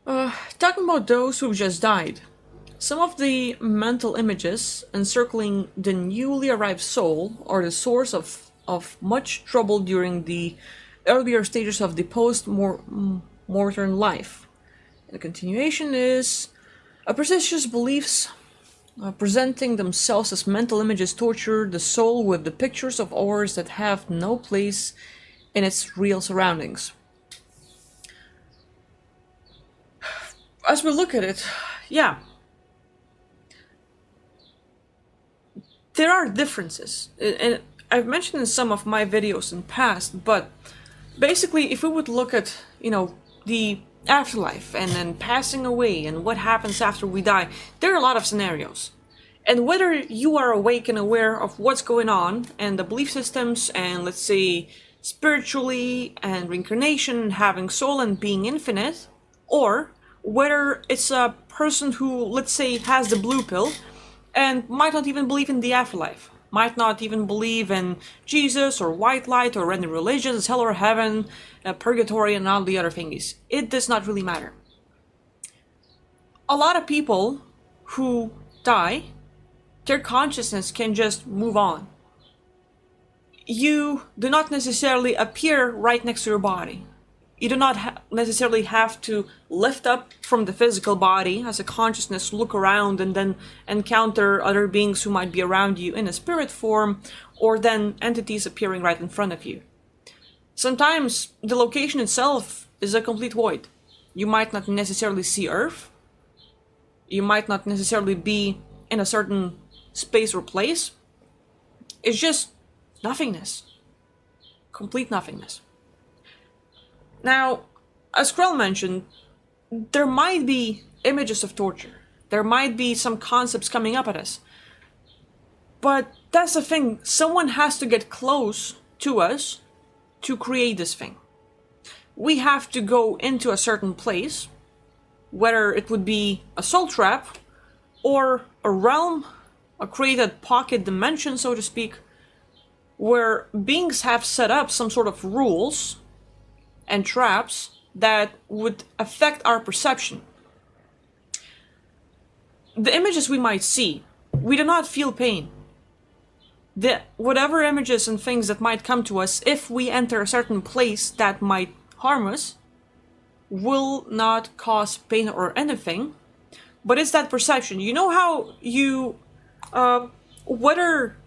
Talking about those who just died. Some of the mental images encircling the newly arrived soul are the source of much trouble during the earlier stages of the post-mortem life. The continuation is superstitious beliefs presenting themselves as mental images torture the soul with the pictures of horrors that have no place in its real surroundings. As we look at it, yeah, there are differences, and I've mentioned in some of my videos in past, but basically if we would look at, you know, the afterlife and then passing away and what happens after we die, there are a lot of scenarios. And whether you are awake and aware of what's going on and the belief systems and, let's say, spiritually and reincarnation, having soul and being infinite, or whether it's a person who, let's say, has the blue pill and might not even believe in the afterlife, might not even believe in Jesus or white light or any religions, hell or heaven, purgatory and all the other thingies. It does not really matter. A lot of people who die, their consciousness can just move on. you do not necessarily appear right next to your body. You do not necessarily have to lift up from the physical body as a consciousness, look around, and then encounter other beings who might be around you in a spirit form, or then entities appearing right in front of you. Sometimes the location itself is a complete void. You might not necessarily see Earth. You might not necessarily be in a certain space or place. It's just nothingness. Complete nothingness. Now, as Krell mentioned, there might be images of torture. There might be some concepts coming up at us. But that's the thing. Someone has to get close to us to create this thing. We have to go into a certain place, whether it would be a soul trap or a realm, a created pocket dimension, so to speak, where beings have set up some sort of rules and traps that would affect our perception. The images we might see, we do not feel pain. Whatever images and things that might come to us, if we enter a certain place that might harm us, will not cause pain or anything, but it's that perception. You know how you, whether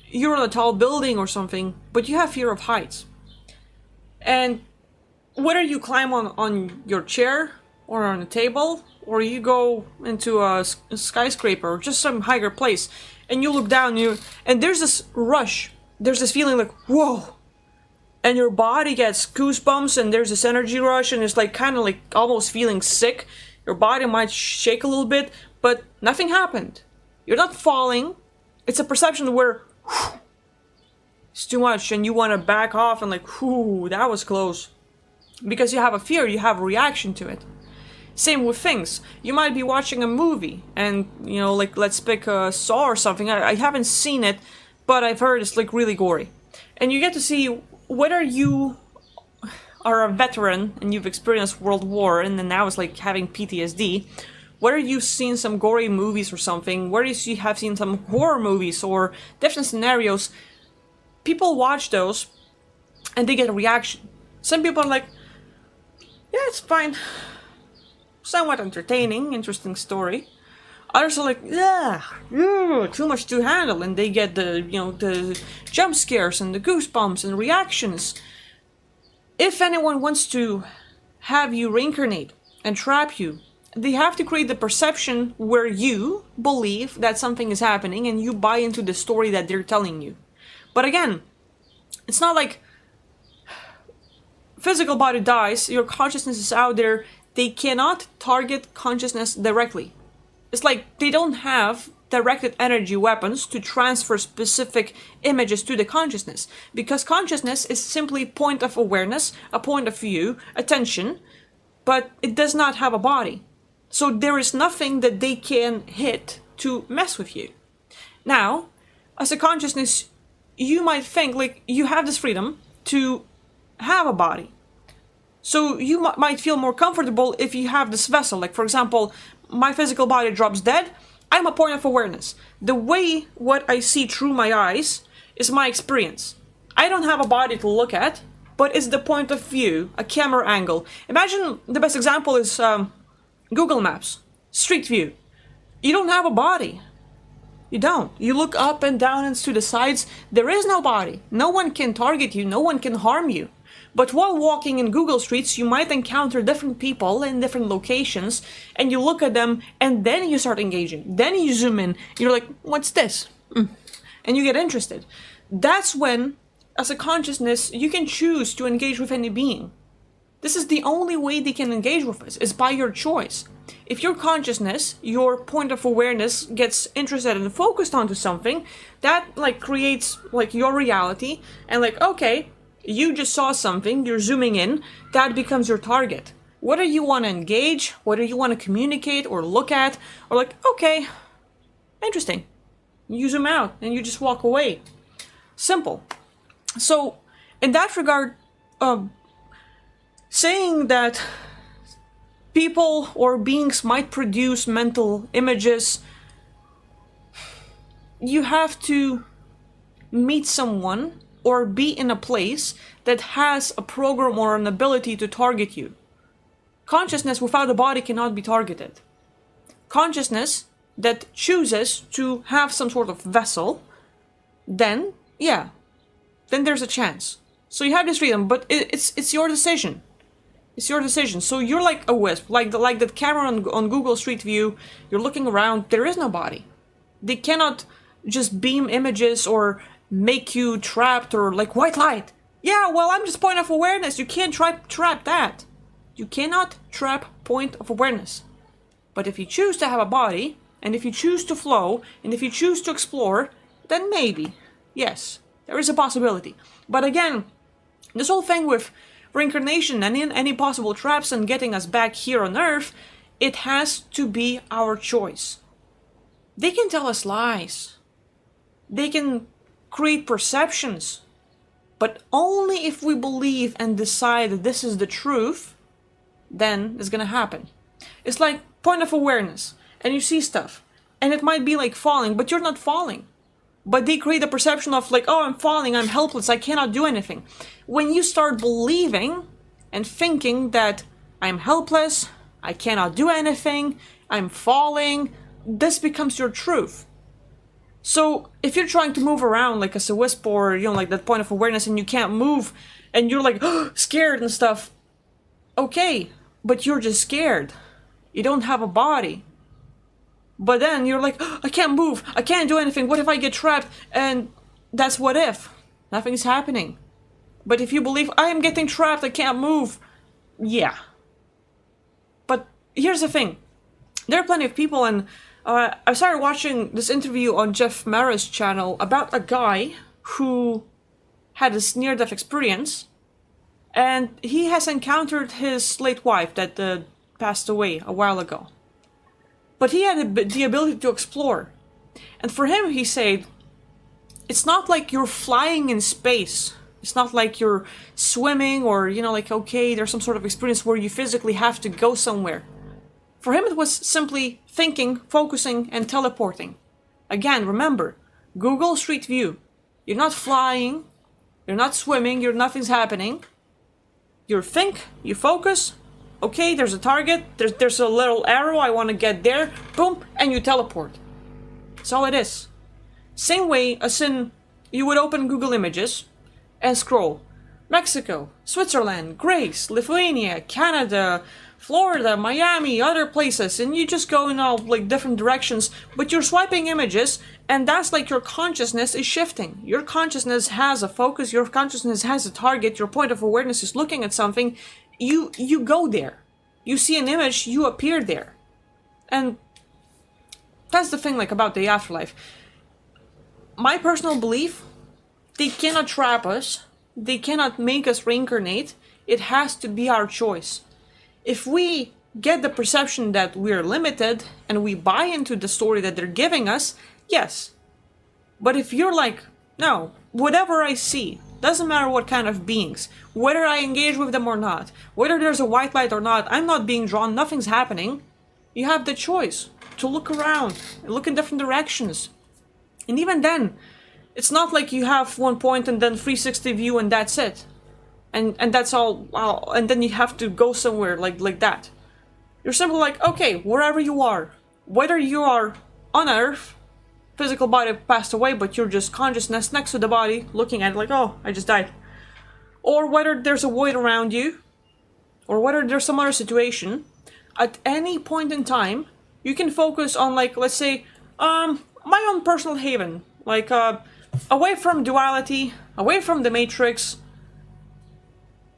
you're on a tall building or something, but you have fear of heights, and whether you climb on your chair or on a table, or you go into a skyscraper or just some higher place, and you look down, and there's this rush, there's this feeling like, whoa, and your body gets goosebumps, and there's this energy rush, and it's like kind of like almost feeling sick. Your body might shake a little bit, but nothing happened. You're not falling. It's a perception where it's too much, and you want to back off and like, whew, that was close. Because you have a fear, you have a reaction to it. Same with things. You might be watching a movie, and, you know, like, let's pick a Saw or something. I haven't seen it, but I've heard it's, like, really gory. And you get to see whether you are a veteran and you've experienced World War, and then now it's like having PTSD, whether you've seen some gory movies or something, whether you have seen some horror movies or different scenarios, people watch those and they get a reaction. Some people are like, yeah, it's fine. Somewhat entertaining, interesting story. Others are like, yeah, too much to handle, and they get the jump scares and the goosebumps and reactions. If anyone wants to have you reincarnate and trap you, they have to create the perception where you believe that something is happening and you buy into the story that they're telling you. But again, it's not like physical body dies, your consciousness is out there. They cannot target consciousness directly. It's like they don't have directed energy weapons to transfer specific images to the consciousness, because consciousness is simply point of awareness, a point of view, attention, but it does not have a body. So there is nothing that they can hit to mess with you. Now, as a consciousness, you might think like you have this freedom to have a body. So you might feel more comfortable if you have this vessel. Like, for example, my physical body drops dead, I'm a point of awareness. The way what I see through my eyes is my experience. I don't have a body to look at, but it's the point of view, a camera angle. Imagine the best example is Google Maps, Street View. You don't have a body. You don't. You look up and down and to the sides. There is no body. No one can target you. No one can harm you. But while walking in Google Streets, you might encounter different people in different locations, and you look at them, and then you start engaging. Then you zoom in. You're like, what's this? And you get interested. That's when, as a consciousness, you can choose to engage with any being. This is the only way they can engage with us, is by your choice. If your consciousness, your point of awareness, gets interested and focused onto something, that like creates like your reality, and like, okay, you just saw something, you're zooming in, that becomes your target. Whether you want to engage, whether you want to communicate or look at, or like, okay, interesting. You zoom out and you just walk away. Simple. So, in that regard, saying that people or beings might produce mental images, you have to meet someone or be in a place that has a program or an ability to target you. Consciousness without a body cannot be targeted. Consciousness that chooses to have some sort of vessel, then, yeah, then there's a chance. So you have this freedom, but it's your decision. It's your decision. So you're like a wisp, like that camera on Google Street View. You're looking around. There is no body. They cannot just beam images or make you trapped or like white light. Yeah, well, I'm just point of awareness. You can't trap that. You cannot trap point of awareness. But if you choose to have a body, and if you choose to flow, and if you choose to explore, then maybe, yes, there is a possibility. But again, this whole thing with reincarnation and in any possible traps and getting us back here on Earth, it has to be our choice. They can tell us lies. They can create perceptions. But only if we believe and decide that this is the truth, then it's gonna happen. It's like point of awareness, and you see stuff, and it might be like falling, but you're not falling. But they create a perception of like, oh, I'm falling, I'm helpless, I cannot do anything. When you start believing and thinking that I'm helpless, I cannot do anything, I'm falling, this becomes your truth. So if you're trying to move around like as a wisp or, like that point of awareness and you can't move and you're like scared and stuff, okay, but you're just scared. You don't have a body. But then you're like, I can't move, I can't do anything, what if I get trapped? And that's what if. Nothing's happening. But if you believe, I am getting trapped, I can't move, yeah. But here's the thing. There are plenty of people, and I started watching this interview on Jeff Mara's channel about a guy who had this near-death experience, and he has encountered his late wife that passed away a while ago. But he had the ability to explore. And for him, he said, it's not like you're flying in space. It's not like you're swimming or, like, okay, there's some sort of experience where you physically have to go somewhere. For him, it was simply thinking, focusing, and teleporting. Again, remember, Google Street View. You're not flying, you're not swimming, nothing's happening. You think, you focus, okay, there's a target, there's a little arrow, I want to get there, boom, and you teleport. That's all it is. Same way as in, you would open Google Images and scroll. Mexico, Switzerland, Greece, Lithuania, Canada, Florida, Miami, other places, and you just go in all like different directions, but you're swiping images, and that's like your consciousness is shifting. Your consciousness has a focus, your consciousness has a target, your point of awareness is looking at something, you go there. You see an image, you appear there. And that's the thing like about the afterlife. My personal belief, they cannot trap us, they cannot make us reincarnate, it has to be our choice. If we get the perception that we're limited and we buy into the story that they're giving us, yes. But if you're like, no, whatever I see, doesn't matter what kind of beings, whether I engage with them or not, whether there's a white light or not, I'm not being drawn, nothing's happening. You have the choice to look around, look in different directions. And even then, it's not like you have one point and then 360 view and that's it. And that's all, wow, and then you have to go somewhere like that. You're simply like, okay, wherever you are, whether you are on Earth, physical body passed away, but you're just consciousness next to the body, looking at it like, oh, I just died. Or whether there's a void around you, or whether there's some other situation, at any point in time, you can focus on, like, let's say, my own personal haven, like, away from duality, away from the matrix,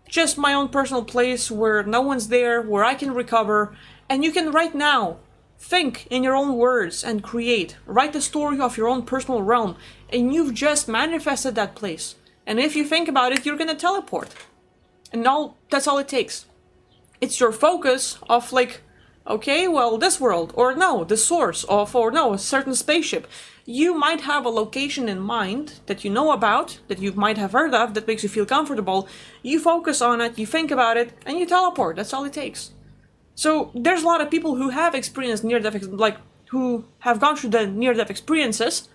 just my own personal place where no one's there, where I can recover, and you can right now think in your own words and create, write the story of your own personal realm, and you've just manifested that place. And if you think about it, you're gonna teleport. And that's all it takes. It's your focus of like, okay, well, this world, or no, the source of, or no, a certain spaceship. You might have a location in mind that you know about, that you might have heard of, that makes you feel comfortable. You focus on it, you think about it, and you teleport. That's all it takes. So there's a lot of people who have experienced near-death, who have gone through the near-death experiences,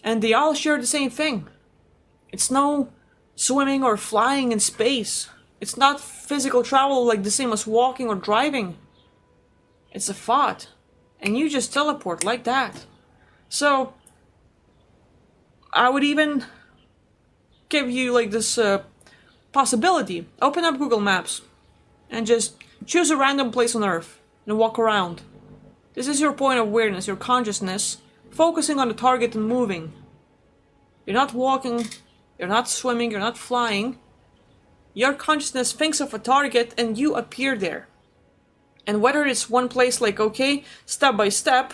and they all share the same thing. It's no swimming or flying in space. It's not physical travel like the same as walking or driving. It's a thought. And you just teleport like that. So, I would even give you like this possibility. Open up Google Maps and just choose a random place on Earth and walk around. This is your point of awareness, your consciousness, focusing on the target and moving. You're not walking, you're not swimming, you're not flying. Your consciousness thinks of a target and you appear there. And whether it's one place like, okay, step by step,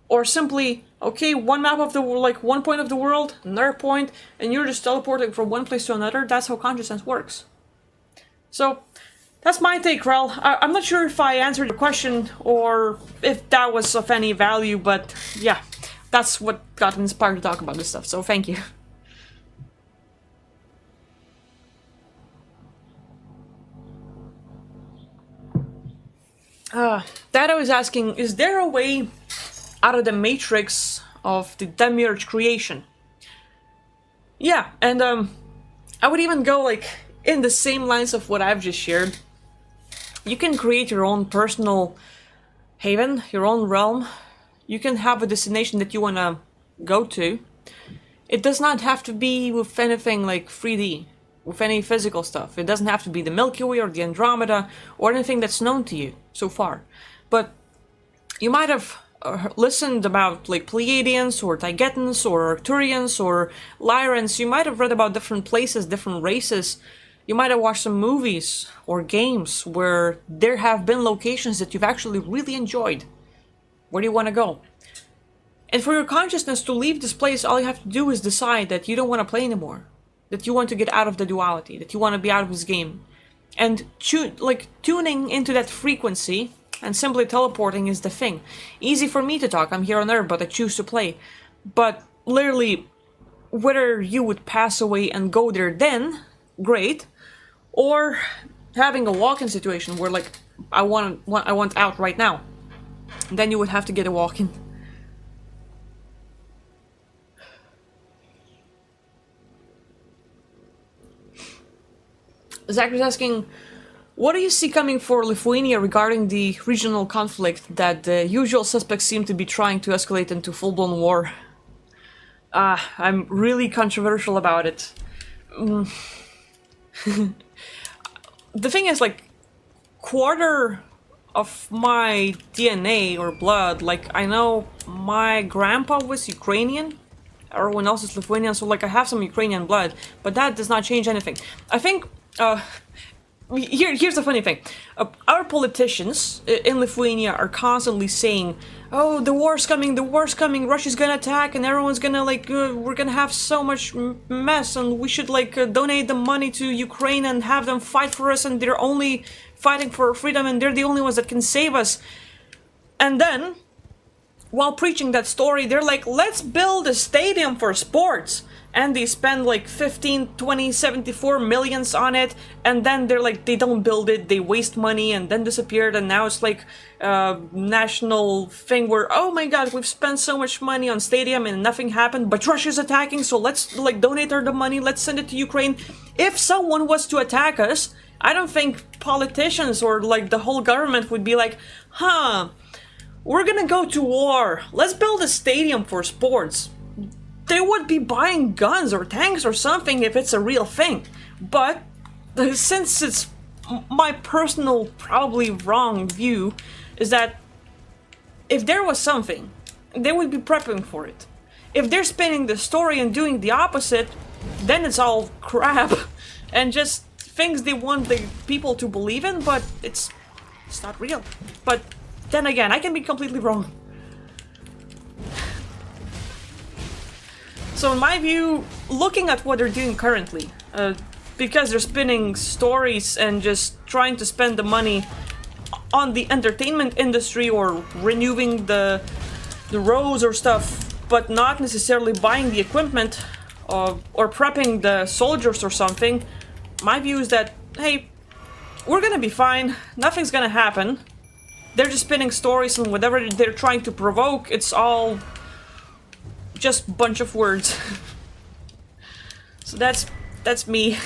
or simply, okay, one map of the world, like one point of the world, another point, and you're just teleporting from one place to another, that's how consciousness works. So, that's my take, Rel. I'm not sure if I answered your question or if that was of any value, but yeah, that's what got me inspired to talk about this stuff, so thank you. That I was asking, is there a way out of the matrix of the demiurge creation? Yeah, and I would even go like in the same lines of what I've just shared. You can create your own personal haven, your own realm. You can have a destination that you want to go to. It does not have to be with anything like 3D, with any physical stuff. It doesn't have to be the Milky Way or the Andromeda or anything that's known to you so far. But you might have listened about like Pleiadians or Taigetans or Arcturians or Lyrans. You might have read about different places, different races. You might have watched some movies or games where there have been locations that you've actually really enjoyed. Where do you want to go? And for your consciousness to leave this place, all you have to do is decide that you don't want to play anymore. That you want to get out of the duality. That you want to be out of this game. And tuning into that frequency and simply teleporting is the thing. Easy for me to talk, I'm here on Earth, but I choose to play. But literally, whether you would pass away and go there then, great. Or having a walk-in situation where like, I want out right now. Then you would have to get a walk-in. Zach is asking, what do you see coming for Lithuania regarding the regional conflict that the usual suspects seem to be trying to escalate into full-blown war? I'm really controversial about it. The thing is, like, quarter of my DNA or blood, like, I know my grandpa was Ukrainian, everyone else is Lithuanian, so like I have some Ukrainian blood, but that does not change anything. I think, here's the funny thing. Our politicians in Lithuania are constantly saying, oh, the war's coming, Russia's gonna attack, and everyone's gonna, like, we're gonna have so much mess, and we should, like, donate the money to Ukraine and have them fight for us, and they're only fighting for freedom, and they're the only ones that can save us. And then, while preaching that story, they're like, let's build a stadium for sports. And they spend like 15, 20, 74 millions on it, and then they're like, they don't build it, they waste money, and then disappeared, and now it's like a national thing where, oh my god, we've spent so much money on stadium and nothing happened, but Russia's attacking, so let's like donate her the money, let's send it to Ukraine. If someone was to attack us, I don't think politicians or like the whole government would be like, we're gonna go to war, let's build a stadium for sports. They would be buying guns or tanks or something if it's a real thing. But since it's my personal, probably wrong view, is that if there was something, they would be prepping for it. If they're spinning the story and doing the opposite, then it's all crap and just things they want the people to believe in, but it's not real. But then again, I can be completely wrong. So in my view, looking at what they're doing currently, because they're spinning stories and just trying to spend the money on the entertainment industry or renewing the roads or stuff, but not necessarily buying the equipment or prepping the soldiers or something, my view is that, hey, we're gonna be fine, nothing's gonna happen. They're just spinning stories, and whatever they're trying to provoke, it's all just bunch of words. So that's me.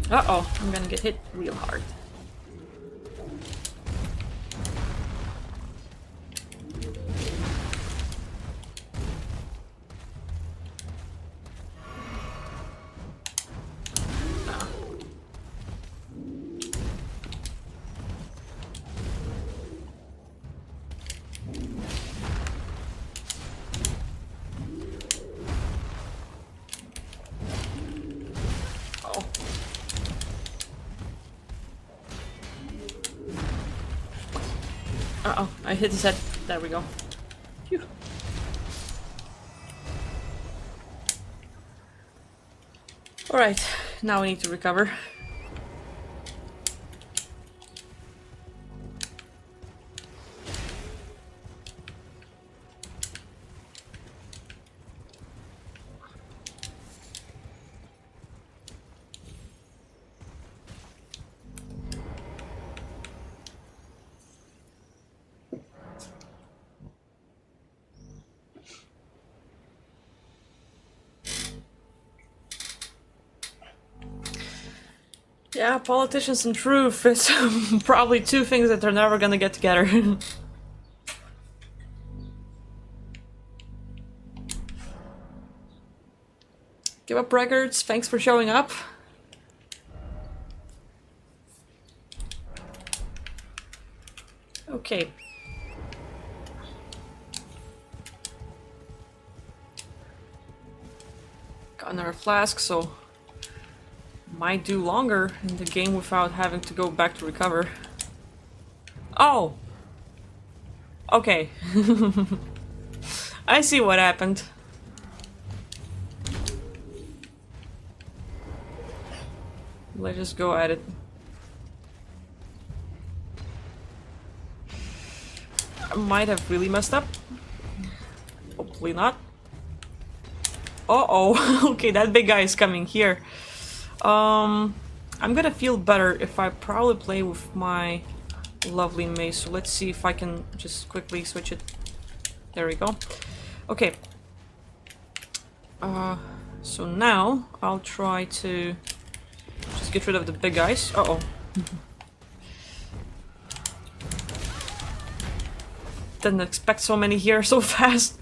Uh-oh, I'm gonna get hit real hard. Uh-oh, I hit his head. There we go. Phew. Alright, now we need to recover. Yeah, politicians and truth, it's probably two things that they're never gonna get together. Give up records, thanks for showing up. Okay. Got another flask, so might do longer in the game without having to go back to recover. Oh! Okay. I see what happened. Let's just go at it. I might have really messed up. Hopefully not. Uh-oh. Okay, that big guy is coming here. I'm gonna feel better if I probably play with my lovely mace. So let's see if I can just quickly switch it. There we go. Okay. So now I'll try to just get rid of the big guys. Uh-oh. Didn't expect so many here so fast.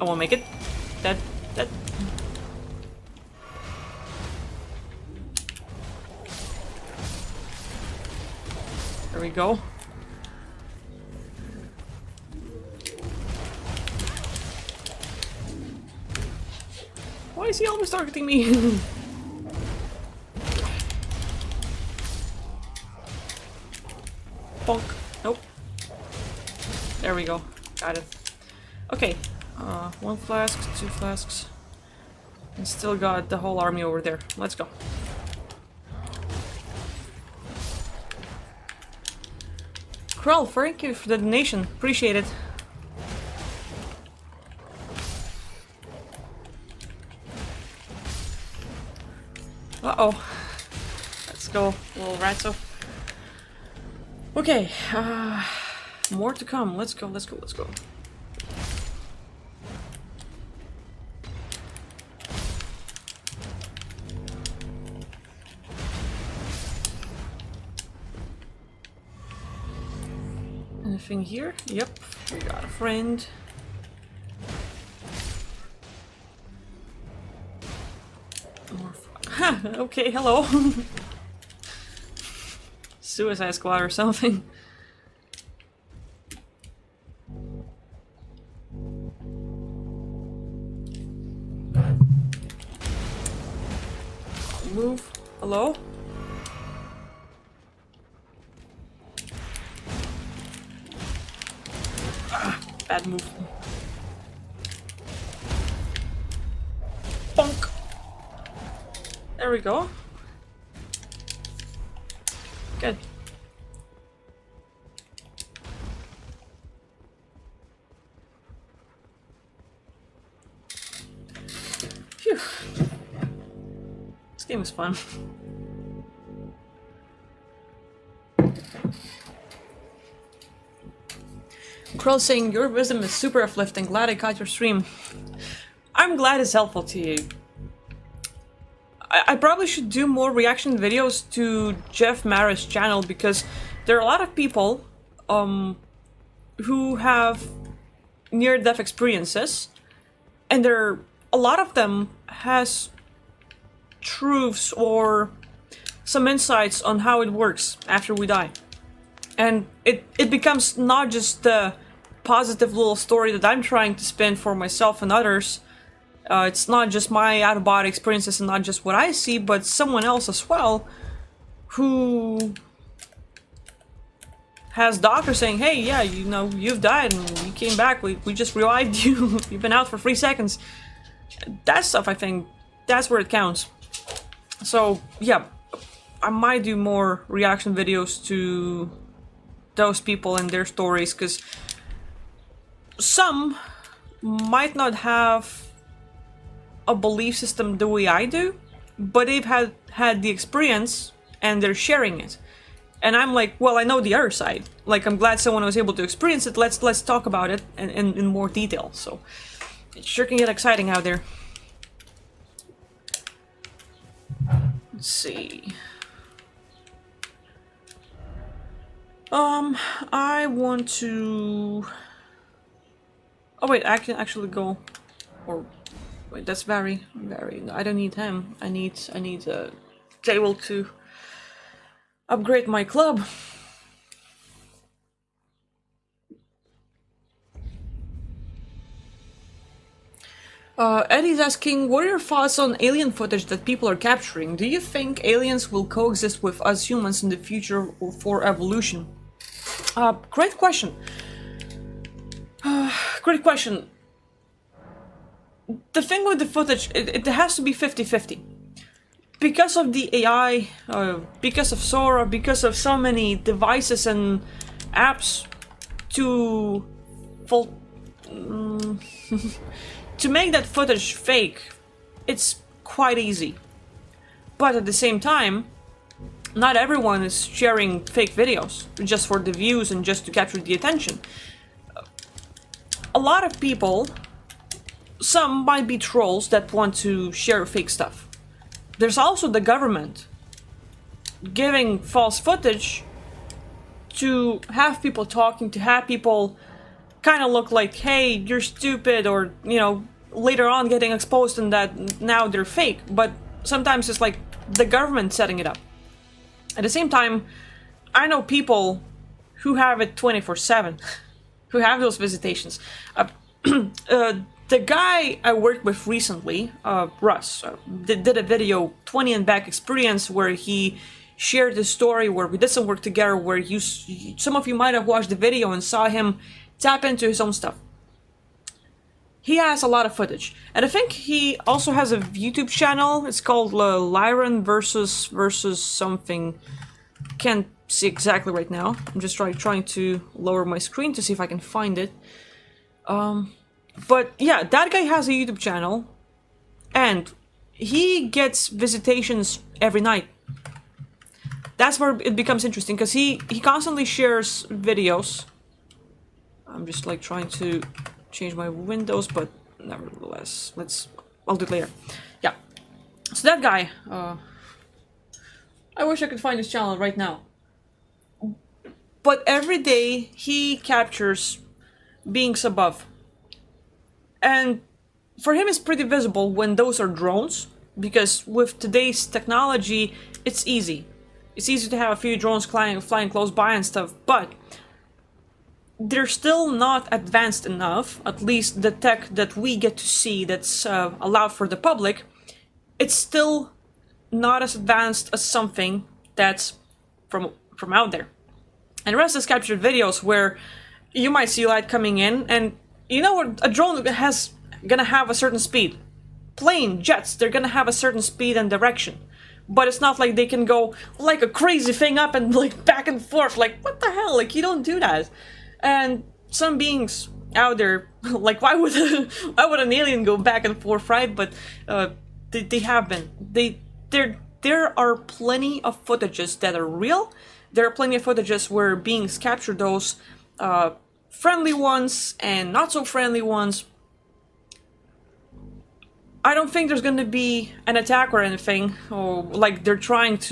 I won't make it. That. There we go. Why is he always targeting me? Bonk. Nope. There we go. Got it. Okay. One flask, two flasks. And still got the whole army over there. Let's go. Krell, thank you for the donation. Appreciate it. Uh-oh. Let's go, little ratso. Okay, more to come. Let's go, let's go, let's go. Anything here? Yep, we got a friend. More ha! Okay, hello. Suicide Squad or something. Move. Hello? Bad move. Bonk. There we go. Good. Phew. This game is fun. Krill saying, your wisdom is super uplifting. Glad I caught your stream. I'm glad it's helpful to you. I probably should do more reaction videos to Jeff Mara's channel because there are a lot of people who have near-death experiences, and a lot of them has truths or some insights on how it works after we die. And it becomes not just the positive little story that I'm trying to spin for myself and others. It's not just my out-of-body experiences and not just what I see, but someone else as well who has doctors saying, hey, yeah, you know, you've died and you came back, we just revived you, you've been out for 3 seconds. That stuff, I think, that's where it counts. So, yeah, I might do more reaction videos to those people and their stories, because some might not have a belief system the way I do, but they've had the experience and they're sharing it. And I'm like, well, I know the other side. Like, I'm glad someone was able to experience it. Let's talk about it in more detail. So it sure can get exciting out there. Let's see. I want to... Oh wait, I can actually go... Or... Wait, that's very... I don't need him. I need a table to upgrade my club. Eddie's asking, what are your thoughts on alien footage that people are capturing? Do you think aliens will coexist with us humans in the future for evolution? Great question. Great question. The thing with the footage, it has to be 50-50. Because of the AI, because of Sora, because of so many devices and apps to to make that footage fake, it's quite easy. But at the same time, not everyone is sharing fake videos just for the views and just to capture the attention. A lot of people, some might be trolls that want to share fake stuff. There's also the government giving false footage to have people talking, to have people kind of look like, hey, you're stupid, or, you know, later on getting exposed and that now they're fake. But sometimes it's like the government setting it up. At the same time, I know people who have it 24/7, who have those visitations. The guy I worked with recently, Russ, did a video, 20 and back experience, where he shared the story where we did some work together, where some of you might have watched the video and saw him tap into his own stuff. He has a lot of footage. And I think he also has a YouTube channel. It's called Lyran versus something. Can't see exactly right now. I'm just trying to lower my screen to see if I can find it. But yeah, that guy has a YouTube channel. And he gets visitations every night. That's where it becomes interesting, because he constantly shares videos. I'm just like trying to change my windows, but nevertheless, I'll do it later. Yeah, so that guy, I wish I could find his channel right now. But every day he captures beings above. And for him it's pretty visible when those are drones, because with today's technology, it's easy. It's easy to have a few drones flying close by and stuff, but they're still not advanced enough, at least the tech that we get to see that's allowed for the public, it's still not as advanced as something that's from out there. And Russ has captured videos where you might see light coming in, and you know what, a drone gonna have a certain speed. Plane, jets, they're gonna have a certain speed and direction. But it's not like they can go like a crazy thing up and like back and forth, like what the hell, like you don't do that. And some beings out there, like why would an alien go back and forth, right? But they have been. There are plenty of footages that are real. There are plenty of footages where beings capture those friendly ones and not so friendly ones. I don't think there's gonna be an attack or anything, or like they're trying to